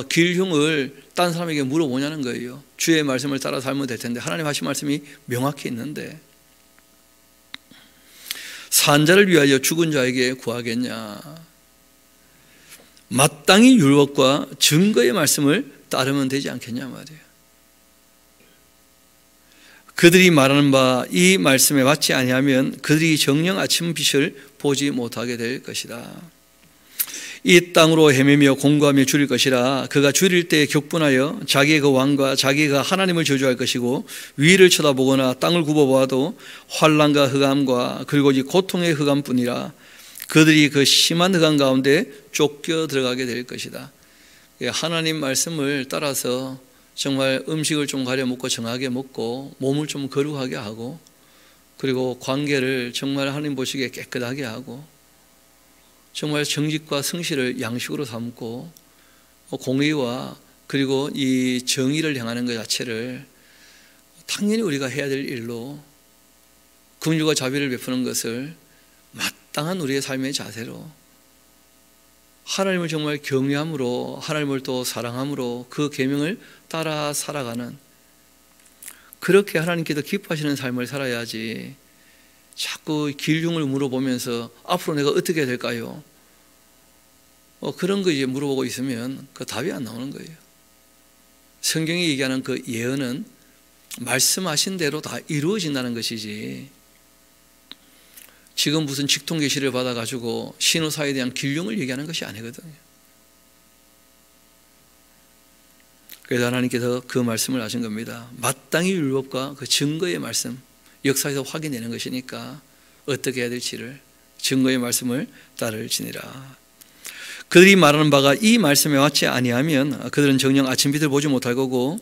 길흉을 딴 사람에게 물어보냐는 거예요. 주의 말씀을 따라 살면 될 텐데 하나님 하신 말씀이 명확히 있는데 산자를 위하여 죽은 자에게 구하겠냐. 마땅히 율법과 증거의 말씀을 따르면 되지 않겠냐 말이에요. 그들이 말하는 바 이 말씀에 맞지 아니하면 그들이 정녕 아침 빛을 보지 못하게 될 것이다. 이 땅으로 헤매며 공고하며 줄일 것이라. 그가 줄일 때 격분하여 자기의 그 왕과 자기가 하나님을 저주할 것이고 위를 쳐다보거나 땅을 굽어보아도 환난과 흑암과 그리고 이 고통의 흑암뿐이라. 그들이 그 심한 흑암 가운데 쫓겨 들어가게 될 것이다. 하나님 말씀을 따라서 정말 음식을 좀 가려 먹고 정하게 먹고 몸을 좀 거룩하게 하고 그리고 관계를 정말 하나님 보시기에 깨끗하게 하고 정말 정직과 성실을 양식으로 삼고 공의와 그리고 이 정의를 향하는 것 자체를 당연히 우리가 해야 될 일로 긍휼과 자비를 베푸는 것을 마땅한 우리의 삶의 자세로 하나님을 정말 경외함으로 하나님을 또 사랑함으로 그 계명을 따라 살아가는 그렇게 하나님께서 기뻐하시는 삶을 살아야지 자꾸 길흉을 물어보면서 앞으로 내가 어떻게 해야 될까요? 그런 거 이제 물어보고 있으면 그 답이 안 나오는 거예요. 성경이 얘기하는 그 예언은 말씀하신 대로 다 이루어진다는 것이지 지금 무슨 직통 계시를 받아가지고 신호사에 대한 길흉을 얘기하는 것이 아니거든요. 그래서 하나님께서 그 말씀을 하신 겁니다. 마땅히 율법과 그 증거의 말씀, 역사에서 확인되는 것이니까 어떻게 해야 될지를 증거의 말씀을 따를지니라. 그들이 말하는 바가 이 말씀에 맞지 아니하면 그들은 정녕 아침빛을 보지 못할 거고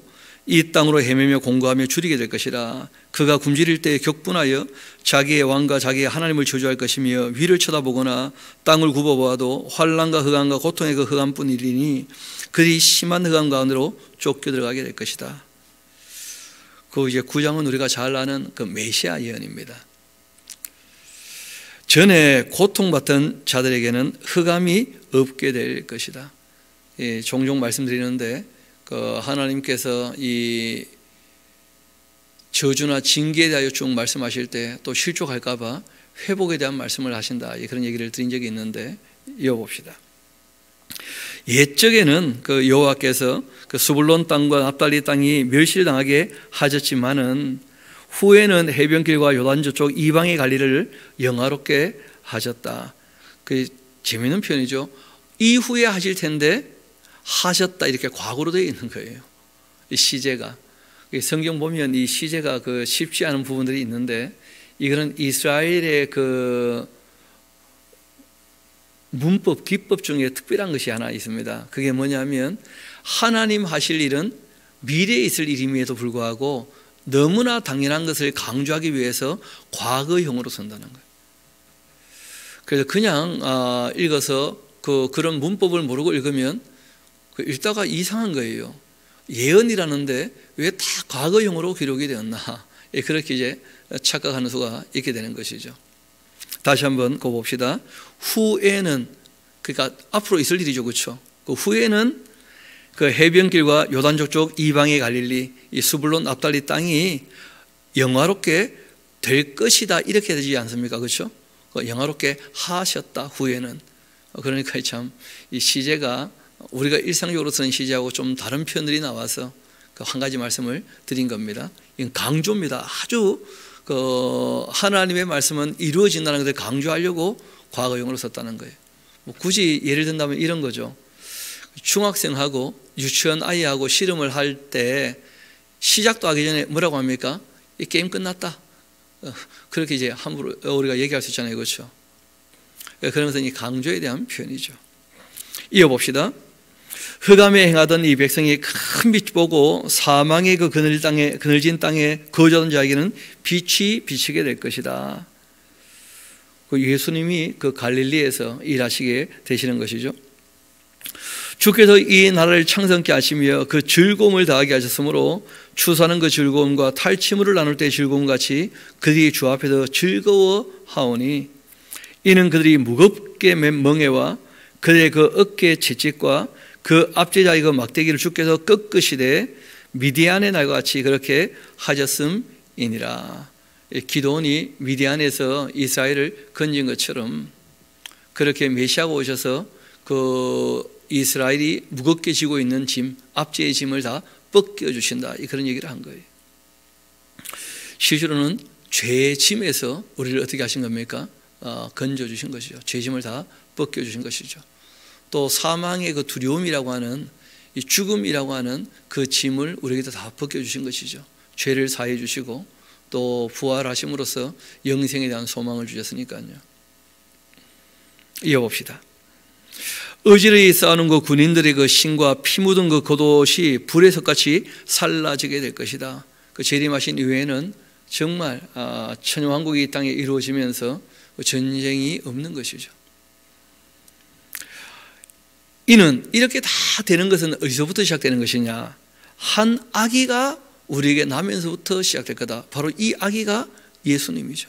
이 땅으로 헤매며 공고하며 줄이게 될 것이라. 그가 굶주릴 때에 격분하여 자기의 왕과 자기의 하나님을 저주할 것이며 위를 쳐다보거나 땅을 굽어보아도 환난과 흑암과 고통의 그 흑암뿐이니 그들이 심한 흑암 가운데로 쫓겨 들어가게 될 것이다. 그 이제 9장은 우리가 잘 아는 그 메시아 예언입니다. 전에 고통받던 자들에게는 흑암이 없게 될 것이다. 종종 말씀드리는데 하나님께서 이 저주나 징계에 대하여 쭉 말씀하실 때 또 실족할까 봐 회복에 대한 말씀을 하신다. 그런 얘기를 드린 적이 있는데 이어봅시다. 옛적에는 그 여호와께서 그 스불론 땅과 납달리 땅이 멸실당하게 하셨지만은 후에는 해변길과 요단 저쪽 이방의 관리를 영화롭게 하셨다. 그 재미있는 표현이죠. 이후에 하실 텐데 하셨다 이렇게 과거로 되어 있는 거예요. 이 시제가 성경 보면 이 시제가 그 쉽지 않은 부분들이 있는데 이거는 이스라엘의 그 문법 기법 중에 특별한 것이 하나 있습니다. 그게 뭐냐면 하나님 하실 일은 미래에 있을 일임에도 불구하고 너무나 당연한 것을 강조하기 위해서 과거형으로 쓴다는 거예요. 그래서 그냥 읽어서 그런 문법을 모르고 읽으면 읽다가 이상한 거예요. 예언이라는데 왜 다 과거형으로 기록이 되었나? 그렇게 이제 착각하는 수가 있게 되는 것이죠. 다시 한번 봅시다. 후에는, 그러니까 앞으로 있을 일이죠, 그렇죠? 그 후에는 그 해변길과 요단 족족 이방의 갈릴리, 이 스불론 납달리 땅이 영화롭게 될 것이다, 이렇게 되지 않습니까? 그렇죠? 영화롭게 하셨다, 후에는. 그러니까 참 이 시제가 우리가 일상적으로 쓰는 시제하고 좀 다른 표현들이 나와서 그 한 가지 말씀을 드린 겁니다. 이건 강조입니다. 아주 하나님의 말씀은 이루어진다는 것을 강조하려고 과거형으로 썼다는 거예요. 굳이 예를 든다면 이런 거죠. 중학생하고 유치원 아이하고 씨름을 할 때 시작도 하기 전에 뭐라고 합니까? 이 게임 끝났다. 그렇게 이제 함부로 우리가 얘기할 수 있잖아요, 그렇죠? 그러면서 이 강조에 대한 표현이죠. 이어봅시다. 흑암에 행하던 이 백성이 큰 빛 보고 사망의 그 그늘진 땅에 거주하던 자에게는 빛이 비치게 될 것이다. 예수님이 그 갈릴리에서 일하시게 되시는 것이죠. 주께서 이 나라를 창성케 하시며 그 즐거움을 다하게 하셨으므로 추수하는 그 즐거움과 탈취물을 나눌 때의 즐거움 같이 그들이 주 앞에서 즐거워하오니 이는 그들이 무겁게 맨 멍에와 그들의 그 어깨 채찍과 그 압제자의 그 막대기를 주께서 꺾으시되 미디안의 날과 같이 그렇게 하셨음이니라. 기드온이 미디안에서 이스라엘을 건진 것처럼 그렇게 메시아가 오셔서 그 이스라엘이 무겁게 지고 있는 짐, 압제의 짐을 다 벗겨주신다, 그런 얘기를 한 거예요. 실제로는 죄의 짐에서 우리를 어떻게 하신 겁니까? 건져주신 것이죠. 죄 짐을 다 벗겨주신 것이죠. 또 사망의 그 두려움이라고 하는, 이 죽음이라고 하는 그 짐을 우리에게 다 벗겨주신 것이죠. 죄를 사해 주시고 또 부활하심으로써 영생에 대한 소망을 주셨으니까요. 이어봅시다. 어지러이 싸우는 그 군인들의 그 신과 피 묻은 그 겉옷이 불의 석같이 살라지게 될 것이다. 그 재림하신 이후에는 정말 천년왕국이 이 땅에 이루어지면서 전쟁이 없는 것이죠. 이는 이렇게 다 되는 것은 어디서부터 시작되는 것이냐? 한 아기가 우리에게 나면서부터 시작될 거다. 바로 이 아기가 예수님이죠.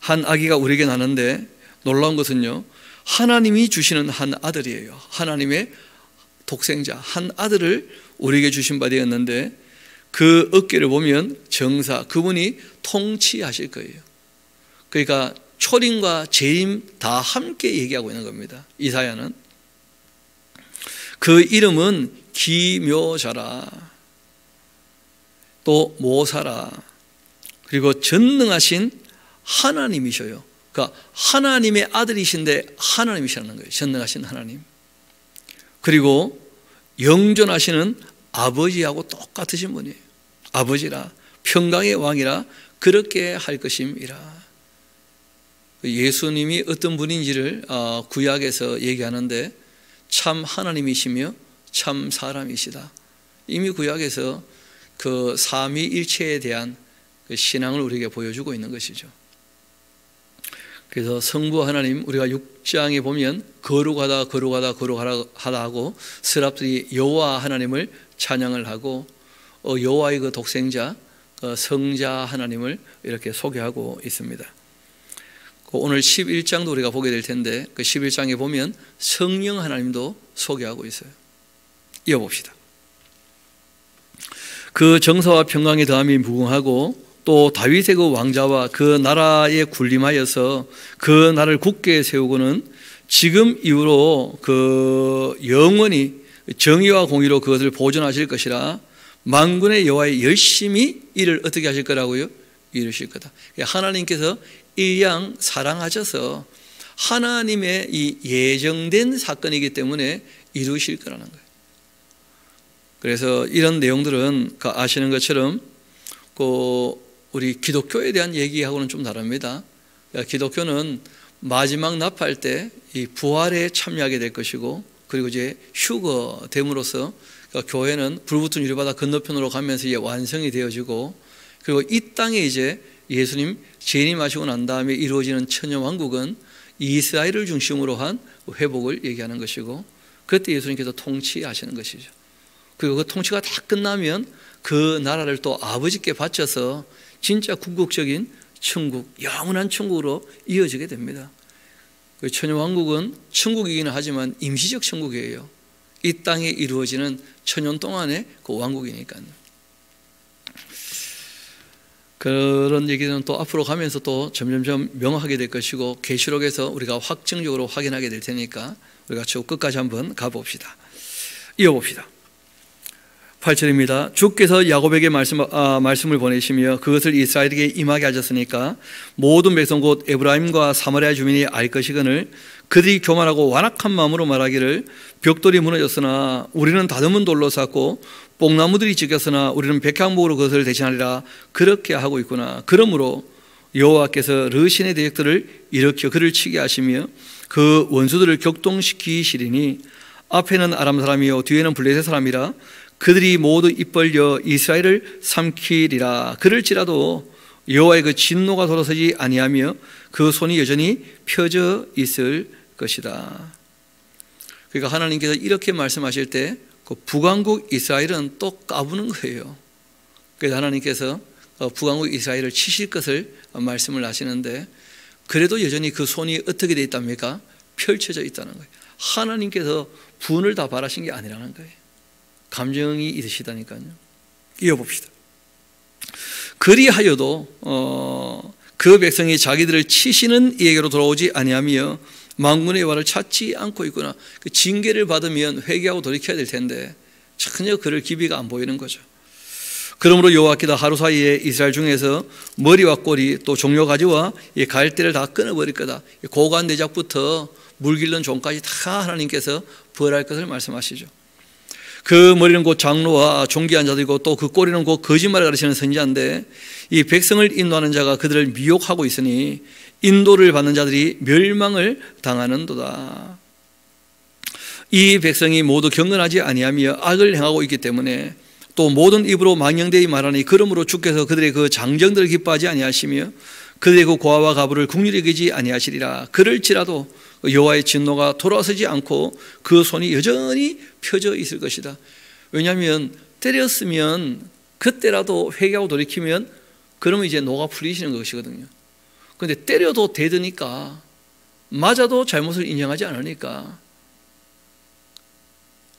한 아기가 우리에게 나는데 놀라운 것은요, 하나님이 주시는 한 아들이에요. 하나님의 독생자 한 아들을 우리에게 주신 바 되었는데 그 어깨를 보면 정사, 그분이 통치하실 거예요. 그러니까 초림과 재림 다 함께 얘기하고 있는 겁니다. 이사야는. 그 이름은 기묘자라, 또 모사라, 그리고 전능하신 하나님이셔요. 그러니까 하나님의 아들이신데 하나님이시라는 거예요. 전능하신 하나님. 그리고 영존하시는 아버지하고 똑같으신 분이에요. 아버지라, 평강의 왕이라 그렇게 할 것임이라. 예수님이 어떤 분인지를 구약에서 얘기하는데 참 하나님이시며 참 사람이시다. 이미 구약에서 그 삼위일체에 대한 그 신앙을 우리에게 보여주고 있는 것이죠. 그래서 성부 하나님, 우리가 6장에 보면 거룩하다 하고 서랍들이 여호와 하나님을 찬양을 하고 여호와의 그 독생자, 성자 하나님을 이렇게 소개하고 있습니다. 오늘 11장도 우리가 보게 될 텐데 그 11장에 보면 성령 하나님도 소개하고 있어요. 이어봅시다. 그 정사와 평강의 더함이 무궁하고 또 다윗의 그 왕자와 그 나라에 군림하여서 그 나라를 굳게 세우고는 지금 이후로 그 영원히 정의와 공의로 그것을 보존하실 것이라. 만군의 여호와의 열심히 이를 어떻게 하실 거라고요? 이루실 거다. 하나님께서 일양 사랑하셔서 하나님의 이 예정된 사건이기 때문에 이루실 거라는 거예요. 그래서 이런 내용들은 아시는 것처럼 우리 기독교에 대한 얘기하고는 좀 다릅니다. 기독교는 마지막 납할 때 이 부활에 참여하게 될 것이고, 그리고 이제 휴거됨으로써 교회는 불붙은 유리바다 건너편으로 가면서 이제 완성이 되어지고, 그리고 이 땅에 이제 예수님 재림하시고 난 다음에 이루어지는 천년왕국은 이스라엘을 중심으로 한 회복을 얘기하는 것이고, 그때 예수님께서 통치하시는 것이죠. 그리고 그 통치가 다 끝나면 그 나라를 또 아버지께 바쳐서 진짜 궁극적인 천국, 영원한 천국으로 이어지게 됩니다. 천년왕국은 천국이기는 하지만 임시적 천국이에요. 이 땅에 이루어지는 천년 동안의 그 왕국이니까요. 그런 얘기는 또 앞으로 가면서 또 점점점 명확하게 될 것이고, 계시록에서 우리가 확정적으로 확인하게 될 테니까 우리가 쭉 끝까지 한번 가봅시다. 이어봅시다. 8절입니다. 주께서 야곱에게 말씀을 보내시며 그것을 이스라엘에게 임하게 하셨으니까 모든 백성 곧 에브라임과 사마리아 주민이 알 것이거늘 그들이 교만하고 완악한 마음으로 말하기를 벽돌이 무너졌으나 우리는 다듬은 돌로 쌓고 뽕나무들이 지켰으나 우리는 백향목으로 그것을 대신하리라. 그렇게 하고 있구나. 그러므로 여호와께서 르신의 대적들을 일으켜 그를 치게 하시며 그 원수들을 격동시키시리니 앞에는 아람 사람이요 뒤에는 블레셋 사람이라. 그들이 모두 입 벌려 이스라엘을 삼키리라. 그럴지라도 여호와의 그 진노가 돌아서지 아니하며 그 손이 여전히 펴져 있을 것이다. 그러니까 하나님께서 이렇게 말씀하실 때 그 북왕국 이스라엘은 또 까부는 거예요. 그래서 하나님께서 북왕국 이스라엘을 치실 것을 말씀을 하시는데, 그래도 여전히 그 손이 어떻게 되어 있답니까? 펼쳐져 있다는 거예요. 하나님께서 분을 다 바라신 게 아니라는 거예요. 감정이 있으시다니까요. 이어봅시다. 그리하여도 그 백성이 자기들을 치시는 이에게로 돌아오지 아니하며 만군의 여호와를 찾지 않고 있구나. 그 징계를 받으면 회개하고 돌이켜야 될 텐데 전혀 그럴 기비가 안 보이는 거죠. 그러므로 여호와께서 하루 사이에 이스라엘 중에서 머리와 꼬리 또 종려 가지와 이 갈대를 다 끊어버릴 거다. 고관 내작부터 물 길른 종까지 다 하나님께서 벌할 것을 말씀하시죠. 그 머리는 곧 장로와 존귀한 자들이고 또 그 꼬리는 곧 거짓말을 가르치는 선지자인데, 이 백성을 인도하는 자가 그들을 미혹하고 있으니 인도를 받는 자들이 멸망을 당하는도다. 이 백성이 모두 경건하지 아니하며 악을 행하고 있기 때문에 또 모든 입으로 망령되이 말하니 그러므로 주께서 그들의 그 장정들을 기뻐하지 아니하시며 그들의 그 고아와 가부를 긍휼히 여기지 아니하시리라. 그럴지라도 여호와의 진노가 돌아서지 않고 그 손이 여전히 펴져 있을 것이다. 왜냐하면 때렸으면 그때라도 회개하고 돌이키면 그러면 이제 노가 풀리시는 것이거든요. 그런데 때려도 대드니까, 맞아도 잘못을 인정하지 않으니까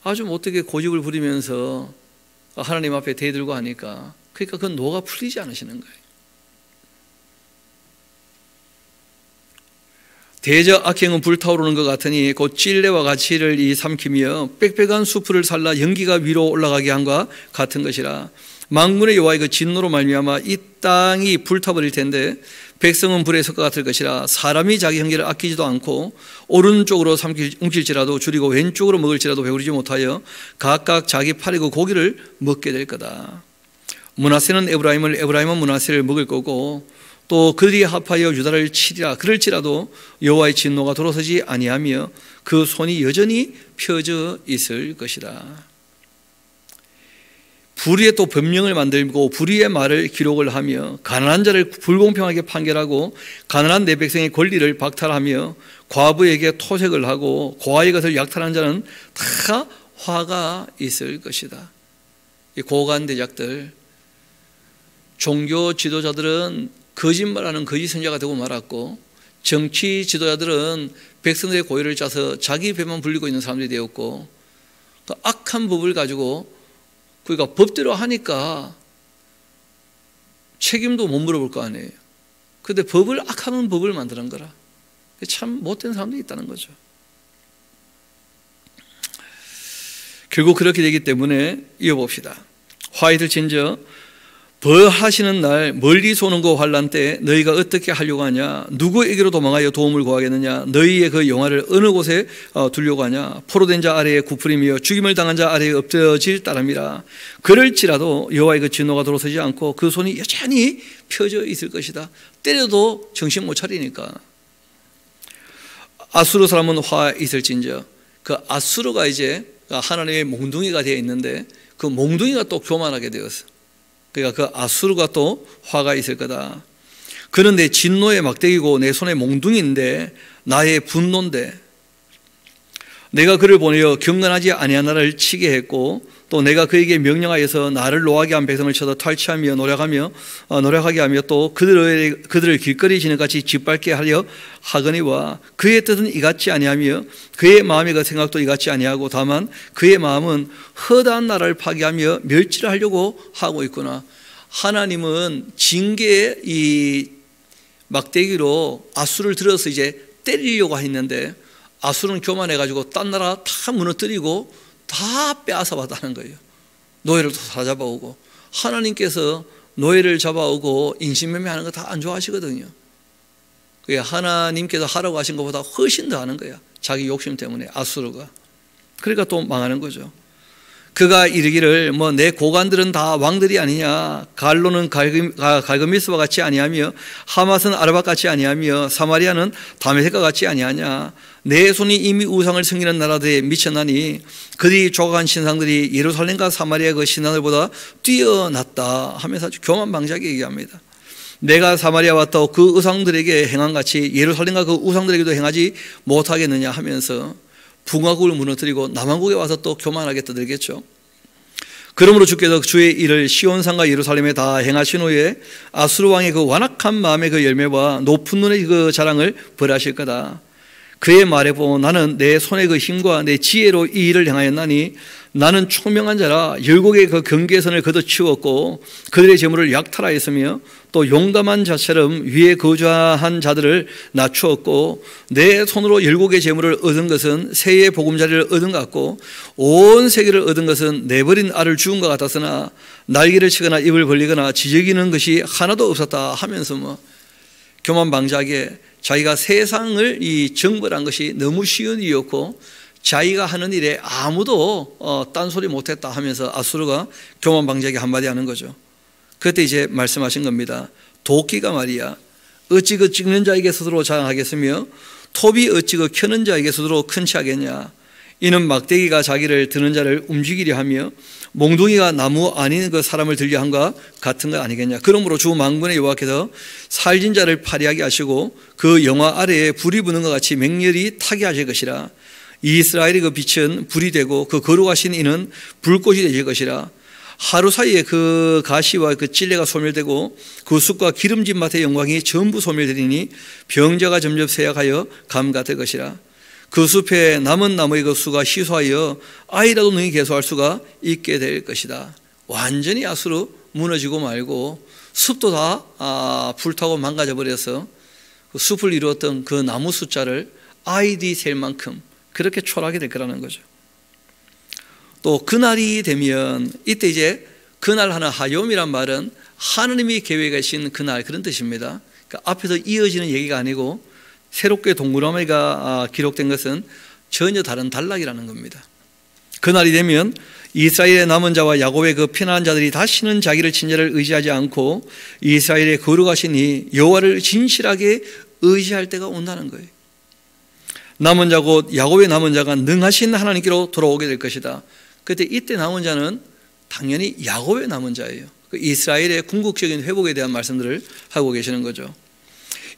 아주 못되게 고집을 부리면서 하나님 앞에 대들고 하니까, 그러니까 그 노가 풀리지 않으시는 거예요. 대저 악행은 불타오르는 것 같으니 곧 찔레와 가치를 삼키며 빽빽한 수풀을 살라 연기가 위로 올라가게 함과 같은 것이라. 만군의 여호와의 그 진노로 말미암아 이 땅이 불타버릴 텐데 백성은 불에 설 것 같을 것이라. 사람이 자기 형제를 아끼지도 않고 오른쪽으로 움킬지라도 줄이고 왼쪽으로 먹을지라도 배부르지 못하여 각각 자기 팔의 그 고기를 먹게 될 거다. 므낫세는 에브라임을, 에브라임은 므낫세를 먹을 거고 또 그들이 합하여 유다를 치리라. 그럴지라도 여호와의 진노가 돌아서지 아니하며 그 손이 여전히 펴져 있을 것이다. 불의의 또 변명을 만들고 불의의 말을 기록을 하며 가난한 자를 불공평하게 판결하고 가난한 내 백성의 권리를 박탈하며 과부에게 토색을 하고 고아의 것을 약탈한 자는 다 화가 있을 것이다. 이 고관대작들, 종교 지도자들은 거짓말하는 거짓 선지자가 되고 말았고, 정치 지도자들은 백성들의 고의를 짜서 자기 배만 불리고 있는 사람들이 되었고, 그 악한 법을 가지고, 그러니까 법대로 하니까 책임도 못 물어볼 거 아니에요. 그런데 법을 악하는 법을 만드는 거라. 참 못된 사람들이 있다는 거죠. 결국 그렇게 되기 때문에 이어봅시다. 화이들 진저 벌하시는 날 멀리서 오는 그 환난 때 너희가 어떻게 하려고 하냐? 누구에게로 도망하여 도움을 구하겠느냐? 너희의 그 영화를 어느 곳에 두려고 하냐? 포로된 자 아래에 구부리며 죽임을 당한 자 아래에 엎드러질 따름이라. 그럴지라도 여호와의 그 진노가 돌아서지 않고 그 손이 여전히 펴져 있을 것이다. 때려도 정신 못 차리니까. 아수르 사람은 화 있을진저. 그 아수르가 이제 하나님의 몽둥이가 되어 있는데 그 몽둥이가 또 교만하게 되었어. 그러니까 그 아수르가 또 화가 있을 거다. 그는 내 진노의 막대기고 내 손의 몽둥이인데 나의 분노인데 내가 그를 보내어 경건하지 아니한 나를 치게 했고 또 내가 그에게 명령하여서 나를 노하게 한 백성을 쳐서 탈취하며 노력하게 하며 또 그들을 길거리 지는같이 짓밟게 하려 하거니와 그의 뜻은 이같지 아니하며 그의 마음의 그 생각도 이같지 아니하고 다만 그의 마음은 허다한 나라를 파괴하며 멸치를 하려고 하고 있구나. 하나님은 징계의 이 막대기로 아수를 들어서 이제 때리려고 했는데 아수르는 교만해가지고 딴 나라 다 무너뜨리고 다 빼앗아 왔다는 거예요. 노예를 다 잡아오고, 하나님께서 노예를 잡아오고 인신매매하는 거 다 안 좋아하시거든요. 그게 하나님께서 하라고 하신 것보다 훨씬 더 하는 거야. 자기 욕심 때문에 아수르가. 그러니까 또 망하는 거죠. 그가 이르기를 뭐 내 고관들은 다 왕들이 아니냐, 갈로는 갈그미스와 같이 아니하며 하맛은 아르밧 같이 아니하며 사마리아는 다메섹과 같이 아니하냐. 내 손이 이미 우상을 섬기는 나라들에 미쳤나니 그들이 조각한 신상들이 예루살렘과 사마리아 그 신하들보다 뛰어났다 하면서 아주 교만방자하게 얘기합니다. 내가 사마리아 왔다고 그 우상들에게 행한 같이 예루살렘과 그 우상들에게도 행하지 못하겠느냐 하면서 북왕국을 무너뜨리고 남왕국에 와서 또 교만하게 떠들겠죠. 그러므로 주께서 주의 일을 시온산과 예루살렘에 다 행하신 후에 아수르 왕의 그 완악한 마음의 그 열매와 높은 눈의 그 자랑을 벌하실 거다. 그의 말에 보면 나는 내 손의 그 힘과 내 지혜로 이 일을 행하였나니 나는 총명한 자라 열국의 그 경계선을 걷어치웠고 그들의 재물을 약탈하였으며 또 용감한 자처럼 위에 거주한 자들을 낮추었고 내 손으로 열국의 재물을 얻은 것은 새의 보금자리를 얻은 것 같고 온 세계를 얻은 것은 내버린 알을 죽은 것 같았으나 날개를 치거나 입을 벌리거나 지저귀는 것이 하나도 없었다 하면서 뭐 교만방자하게 자기가 세상을 이 정벌한 것이 너무 쉬운 일이었고 자기가 하는 일에 아무도 딴소리 못했다 하면서 아수르가 교만방자하게 한마디 하는 거죠. 그때 이제 말씀하신 겁니다. 도끼가 말이야 어찌 그 찍는 자에게 스스로 자랑하겠으며 톱이 어찌 그 켜는 자에게 스스로 큰 치 하겠냐. 이는 막대기가 자기를 드는 자를 움직이려 하며 몽둥이가 나무 아닌 그 사람을 들려 한과 같은 것 아니겠냐. 그러므로 주 만군의 여호와께서 살진 자를 파리하게 하시고 그 영화 아래에 불이 부는 것 같이 맹렬히 타게 하실 것이라. 이스라엘의 그 빛은 불이 되고 그 거룩하신 이는 불꽃이 되실 것이라. 하루 사이에 그 가시와 그 찔레가 소멸되고 그 숲과 기름진 밭의 영광이 전부 소멸되리니 병자가 점점 쇠약하여 감 같을 것이라. 그 숲에 남은 나무의 그 수가 희소하여 아이라도 능히 개소할 수가 있게 될 것이다. 완전히 아수르 무너지고 말고 숲도 다 불타고 망가져 버려서 그 숲을 이루었던 그 나무 숫자를 아이들이 셀 만큼 그렇게 초라하게 될 거라는 거죠. 또 그날이 되면 이때 이제 그날 하는 하욤이란 말은 하나님이 계획하신 그날 그런 뜻입니다. 그러니까 앞에서 이어지는 얘기가 아니고 새롭게 동그라미가 기록된 것은 전혀 다른 단락이라는 겁니다. 그날이 되면 이스라엘의 남은 자와 야곱의 그 피난한 자들이 다시는 자기를 친자를 의지하지 않고 이스라엘의 거룩하신 이 여호와를 진실하게 의지할 때가 온다는 거예요. 남은 자 곧 야곱의 남은 자가 능하신 하나님께로 돌아오게 될 것이다. 그때 이때 남은 자는 당연히 야곱의 남은 자예요. 이스라엘의 궁극적인 회복에 대한 말씀들을 하고 계시는 거죠.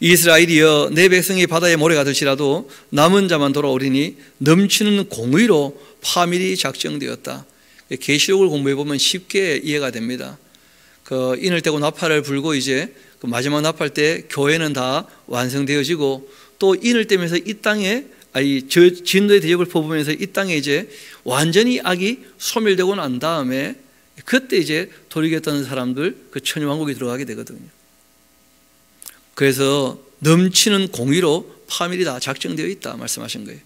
이스라엘이여 내 백성이 바다의 모래가 될지라도 남은 자만 돌아오리니 넘치는 공의로 파멸이 작정되었다. 계시록을 공부해 보면 쉽게 이해가 됩니다. 그 인을 떼고 나팔을 불고 이제 그 마지막 나팔 때 교회는 다 완성되어지고 또 인을 떼면서 이 땅에 진노의 대적을 퍼부으면서 이 땅에 이제 완전히 악이 소멸되고 난 다음에 그때 이제 돌이켰던 사람들 그 천유왕국에 들어가게 되거든요. 그래서 넘치는 공의로 파멸이 다 작정되어 있다 말씀하신 거예요.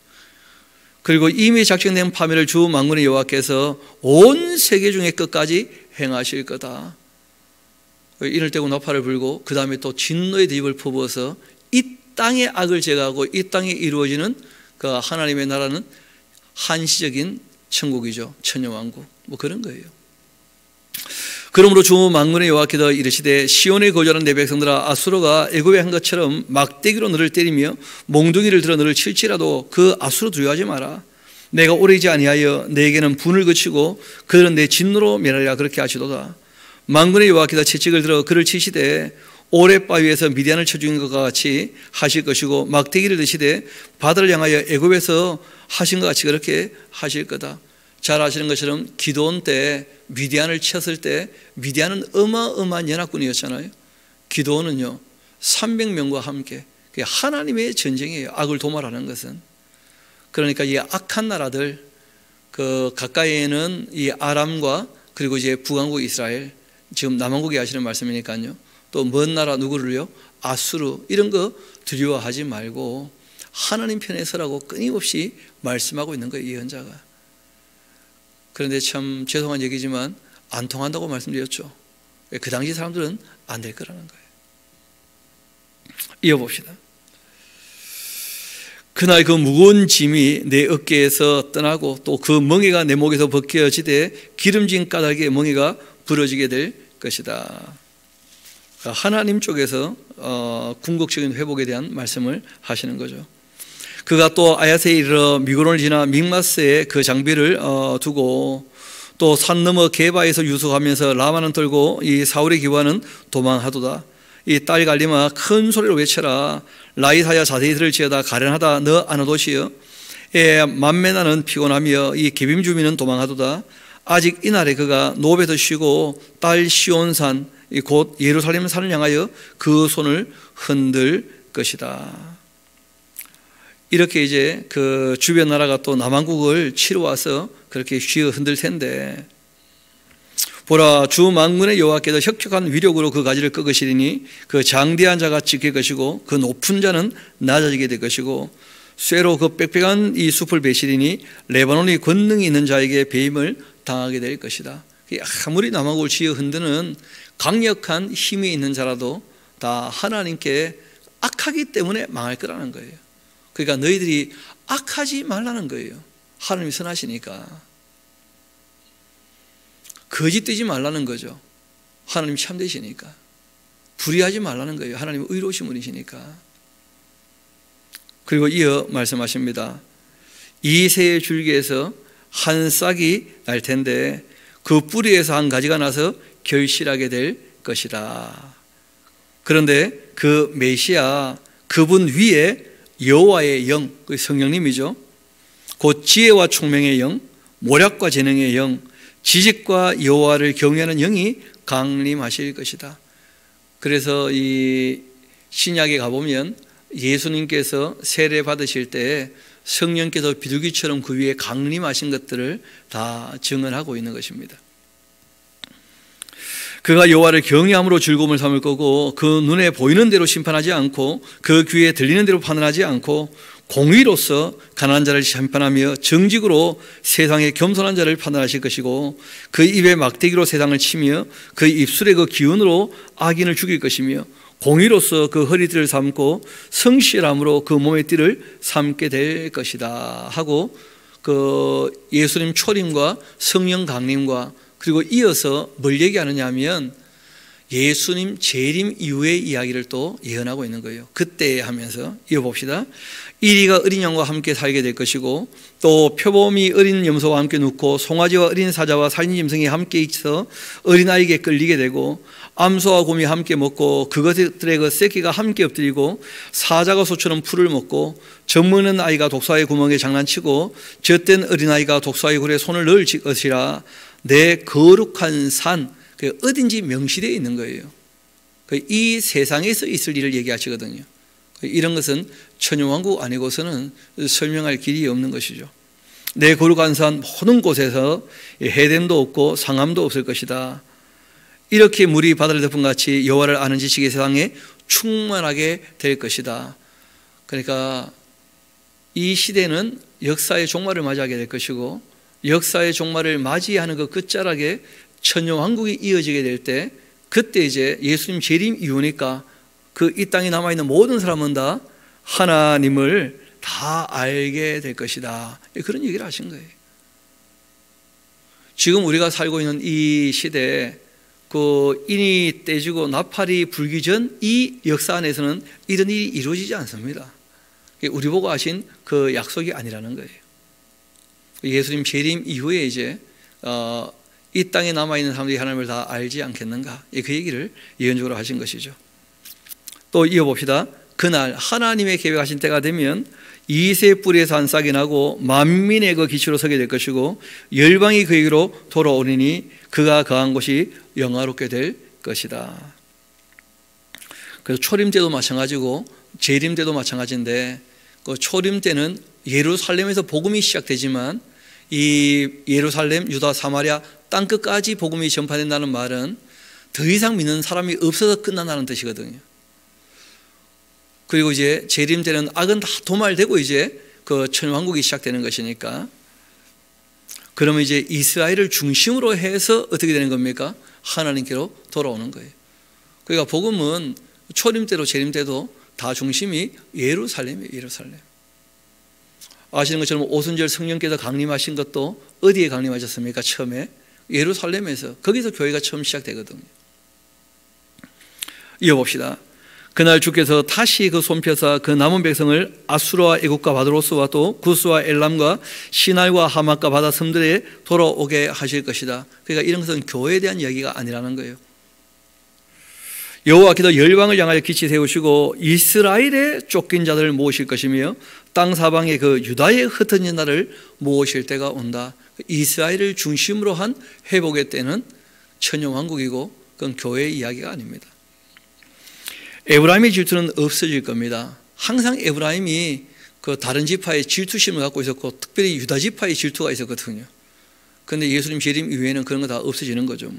그리고 이미 작정된 파멸을 주 만군의 여호와께서 온 세계 중에 끝까지 행하실 거다. 인을 떼고 나팔을 불고 그 다음에 또 진노의 대입을 퍼부어서 이 땅의 악을 제거하고 이 땅에 이루어지는 그 하나님의 나라는 한시적인 천국이죠. 천여왕국 뭐 그런 거예요. 그러므로 주 만군의 여호와께서 이르시되 시온에 거주하는 내 백성들아 아수르가 애굽에 한 것처럼 막대기로 너를 때리며 몽둥이를 들어 너를 칠지라도 그 아수르 두려워하지 마라. 내가 오래지 아니하여 내게는 분을 그치고 그들은 내 진노로 멸하리라 그렇게 하시도다. 만군의 여호와께서 채찍을 들어 그를 치시되 오랫바위에서 미디안을 쳐 죽인 것과 같이 하실 것이고 막대기를 드시되 바다를 향하여 애굽에서 하신 것 같이 그렇게 하실 거다. 잘 아시는 것처럼 기드온 때 미디안을 쳤을 때 미디안은 어마어마한 연합군이었잖아요. 기드온은요 300명과 함께 하나님의 전쟁이에요. 악을 도말하는 것은. 그러니까 이 악한 나라들 그 가까이에는 이 아람과 그리고 이제 북왕국 이스라엘, 지금 남왕국이 하시는 말씀이니까요. 또 먼 나라 누구를요? 아수르, 이런 거 두려워하지 말고 하나님 편에 서라고 끊임없이 말씀하고 있는 거예요, 예언자가. 그런데 참 죄송한 얘기지만 안 통한다고 말씀드렸죠. 그 당시 사람들은 안 될 거라는 거예요. 이어봅시다. 그날 그 무거운 짐이 내 어깨에서 떠나고 또 그 멍에가 내 목에서 벗겨지되 기름진 까닭에 멍에가 부러지게 될 것이다. 하나님 쪽에서 궁극적인 회복에 대한 말씀을 하시는 거죠. 그가 또 아야세에 이르러 미고론을 지나 믹마스에 그 장비를 두고 또 산 너머 게바에서 유숙하면서 라마는 떨고 이 사울의 기와는 도망하도다. 이 딸 갈림아 큰 소리로 외쳐라. 라이사야 자세히 들을지어다. 가련하다 너 아노도시여. 만메나는 피곤하며 이 게빔 주민은 도망하도다. 아직 이날에 그가 노베에서 쉬고 딸 시온산 곧 예루살렘 산을 향하여 그 손을 흔들 것이다. 이렇게 이제 그 주변 나라가 또 남왕국을 치러 와서 그렇게 휘어 흔들 텐데, 보라 주 만군의 여호와께서 혁혁한 위력으로 그 가지를 꺾으시리니 그 장대한 자가 지킬 것이고 그 높은 자는 낮아지게 될 것이고 쇠로 그 빽빽한 이 숲을 베시리니 레바논이 권능이 있는 자에게 배임을 당하게 될 것이다. 아무리 남왕국을 치어 흔드는 강력한 힘이 있는 자라도 다 하나님께 악하기 때문에 망할 거라는 거예요. 그러니까 너희들이 악하지 말라는 거예요. 하나님이 선하시니까. 거짓되지 말라는 거죠. 하나님이 참되시니까. 불의하지 말라는 거예요. 하나님은 의로우신 분이시니까. 그리고 이어 말씀하십니다. 이 새의 줄기에서 한 싹이 날 텐데 그 뿌리에서 한 가지가 나서 결실하게 될 것이다. 그런데 그 메시아 그분 위에 여호와의 영, 그 성령님이죠. 곧 지혜와 총명의 영, 모략과 재능의 영, 지식과 여호와를 경외하는 영이 강림하실 것이다. 그래서 이 신약에 가보면 예수님께서 세례 받으실 때 성령께서 비둘기처럼 그 위에 강림하신 것들을 다 증언하고 있는 것입니다. 그가 여호와를 경외함으로 즐거움을 삼을 거고 그 눈에 보이는 대로 심판하지 않고 그 귀에 들리는 대로 판단하지 않고 공의로서 가난한 자를 심판하며 정직으로 세상의 겸손한 자를 판단하실 것이고 그 입에 막대기로 세상을 치며 그 입술의 그 기운으로 악인을 죽일 것이며 공의로서 그 허리띠를 삼고 성실함으로 그 몸의 띠를 삼게 될 것이다 하고 그 예수님 초림과 성령 강림과 그리고 이어서 뭘 얘기하느냐 하면 예수님 재림 이후의 이야기를 또 예언하고 있는 거예요. 그때 하면서 이어봅시다. 이리가 어린 양과 함께 살게 될 것이고 또 표범이 어린 염소와 함께 눕고 송아지와 어린 사자와 살린 짐승이 함께 있어 어린아이에게 끌리게 되고 암소와 곰이 함께 먹고 그것들의 그 새끼가 함께 엎드리고 사자가 소처럼 풀을 먹고 젖먹는 아이가 독사의 구멍에 장난치고 젖된 어린아이가 독사의 굴에 손을 넣을 것이라. 내 거룩한 산, 어딘지 명시되어 있는 거예요. 이 세상에서 있을 일을 얘기하시거든요. 이런 것은 천여왕국 아니고서는 설명할 길이 없는 것이죠. 내 거룩한 산 모든 곳에서 해됨도 없고 상함도 없을 것이다. 이렇게 물이 바다를 덮은 같이 여호와를 아는 지식이 세상에 충만하게 될 것이다. 그러니까 이 시대는 역사의 종말을 맞이하게 될 것이고 역사의 종말을 맞이하는 그 끝자락에 천여왕국이 이어지게 될 때 그때 이제 예수님 재림 이후니까 그 이 땅에 남아있는 모든 사람은 다 하나님을 다 알게 될 것이다. 그런 얘기를 하신 거예요. 지금 우리가 살고 있는 이 시대에 그 인이 떼지고 나팔이 불기 전 이 역사 안에서는 이런 일이 이루어지지 않습니다. 우리 보고 하신 그 약속이 아니라는 거예요. 예수님 재림 이후에 이제 이 땅에 남아있는 사람들이 하나님을 다 알지 않겠는가, 그 얘기를 예언적으로 하신 것이죠. 또 이어봅시다. 그날 하나님의 계획하신 때가 되면 이새 뿌리에서 한 싹이 나고 만민의 그 기초로 서게 될 것이고 열방이 그에게로 돌아오리니 그가 거한 곳이 영화롭게 될 것이다. 그래서 초림 때도 마찬가지고 재림 때도 마찬가지인데, 그 초림 때는 예루살렘에서 복음이 시작되지만 이 예루살렘, 유다, 사마리아 땅끝까지 복음이 전파된다는 말은 더 이상 믿는 사람이 없어서 끝난다는 뜻이거든요. 그리고 이제 재림 때는 악은 다 도말되고 이제 그 천왕국이 시작되는 것이니까, 그러면 이제 이스라엘을 중심으로 해서 어떻게 되는 겁니까? 하나님께로 돌아오는 거예요. 그러니까 복음은 초림 때도 재림 때도 다 중심이 예루살렘이에요. 예루살렘. 아시는 것처럼 오순절 성령께서 강림하신 것도 어디에 강림하셨습니까? 처음에 예루살렘에서, 거기서 교회가 처음 시작되거든요. 이어봅시다. 그날 주께서 다시 그 손펴사 그 남은 백성을 아수르와 애국과 바드로스와 또 구스와 엘람과 시날과 하맛과 바다 섬들에 돌아오게 하실 것이다. 그러니까 이런 것은 교회에 대한 이야기가 아니라는 거예요. 여호와께서 열방을 향하여 기치 세우시고 이스라엘의 쫓긴 자들을 모으실 것이며 땅 사방에 그 유다의 흩어진 나라를 모으실 때가 온다. 이스라엘을 중심으로 한 회복의 때는 천년왕국이고 그건 교회의 이야기가 아닙니다. 에브라임의 질투는 없어질 겁니다. 항상 에브라임이 그 다른 지파의 질투심을 갖고 있었고 특별히 유다 지파의 질투가 있었거든요. 그런데 예수님 재림 이후에는 그런 거 다 없어지는 거죠.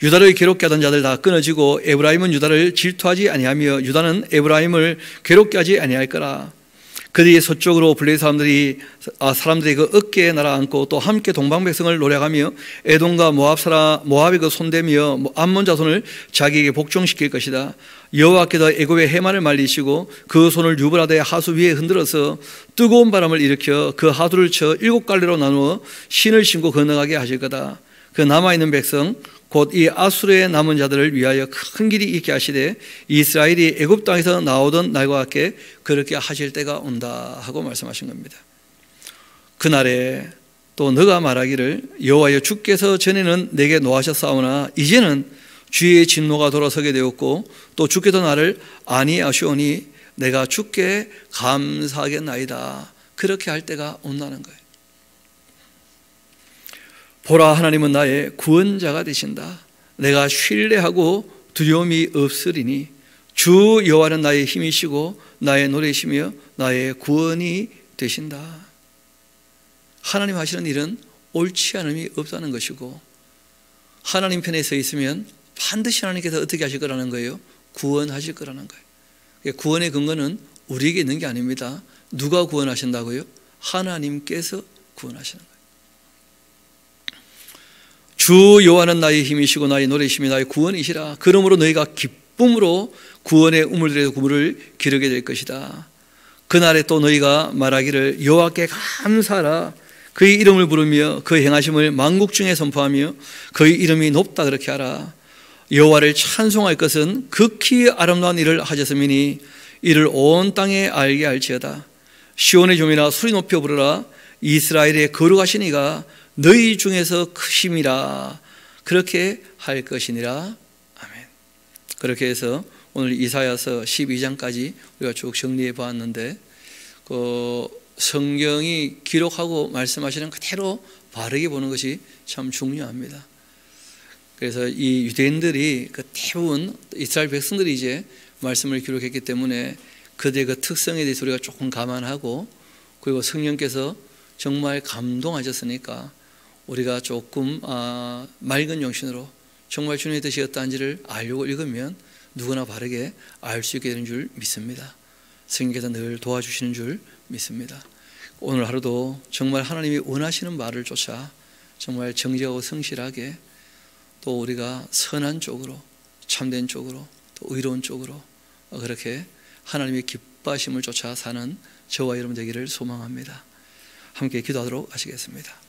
유다를 괴롭게 하던 자들 다 끊어지고 에브라임은 유다를 질투하지 아니하며 유다는 에브라임을 괴롭게 하지 아니할 거라. 그들이 서쪽으로 블레셋 사람들이 그 어깨에 날아앉고 또 함께 동방백성을 노력하며 에돔과 모압의 그 손대며 암몬 자손을 자기에게 복종시킬 것이다. 여호와께서 애굽의 해만을 말리시고 그 손을 유브라데 하수 위에 흔들어서 뜨거운 바람을 일으켜 그 하수를 쳐 7갈래로 나누어 신을 신고 건너가게 하실 거다. 그 남아있는 백성 곧 이 아수르의 남은 자들을 위하여 큰 길이 있게 하시되 이스라엘이 애굽 땅에서 나오던 날과 같게 그렇게 하실 때가 온다 하고 말씀하신 겁니다. 그날에 또 너가 말하기를 여호와여 주께서 전에는 내게 노하셨사오나 이제는 주의 진노가 돌아서게 되었고 또 주께서 나를 아니하시오니 내가 주께 감사하겠나이다. 그렇게 할 때가 온다는 거예요. 보라, 하나님은 나의 구원자가 되신다. 내가 신뢰하고 두려움이 없으리니 주 여호와는 나의 힘이시고 나의 노래이시며 나의 구원이 되신다. 하나님 하시는 일은 옳지 않음이 없다는 것이고 하나님 편에 서 있으면 반드시 하나님께서 어떻게 하실 거라는 거예요? 구원하실 거라는 거예요. 구원의 근거는 우리에게 있는 게 아닙니다. 누가 구원하신다고요? 하나님께서 구원하시는 거예요. 주 여호와는 나의 힘이시고 나의 노래이시며 나의 구원이시라. 그러므로 너희가 기쁨으로 구원의 우물들에서 구물을 기르게 될 것이다. 그날에 또 너희가 말하기를 여호와께 감사하라. 그의 이름을 부르며 그의 행하심을 만국 중에 선포하며 그의 이름이 높다 그렇게 하라. 여호와를 찬송할 것은 극히 아름다운 일을 하셨음이니 이를 온 땅에 알게 할지어다. 시온의 종이나 소리 높여 부르라. 이스라엘의 거룩하신 이가 너희 중에서 크심이라. 그렇게 할 것이니라. 아멘. 그렇게 해서 오늘 이사야서 12장까지 우리가 쭉 정리해 보았는데 그 성경이 기록하고 말씀하시는 그대로 바르게 보는 것이 참 중요합니다. 그래서 이 유대인들이 그 대부분 이스라엘 백성들이 이제 말씀을 기록했기 때문에 그들의 그 특성에 대해서 우리가 조금 감안하고 그리고 성령께서 정말 감동하셨으니까 우리가 조금 맑은 정신으로 정말 주님의 뜻이 어떠한지를 알려고 읽으면 누구나 바르게 알 수 있게 되는 줄 믿습니다. 성령께서 늘 도와주시는 줄 믿습니다. 오늘 하루도 정말 하나님이 원하시는 말을 쫓아 정말 정직하고 성실하게 또 우리가 선한 쪽으로 참된 쪽으로 또 의로운 쪽으로 그렇게 하나님의 기뻐하심을 쫓아 사는 저와 여러분 되기를 소망합니다. 함께 기도하도록 하시겠습니다.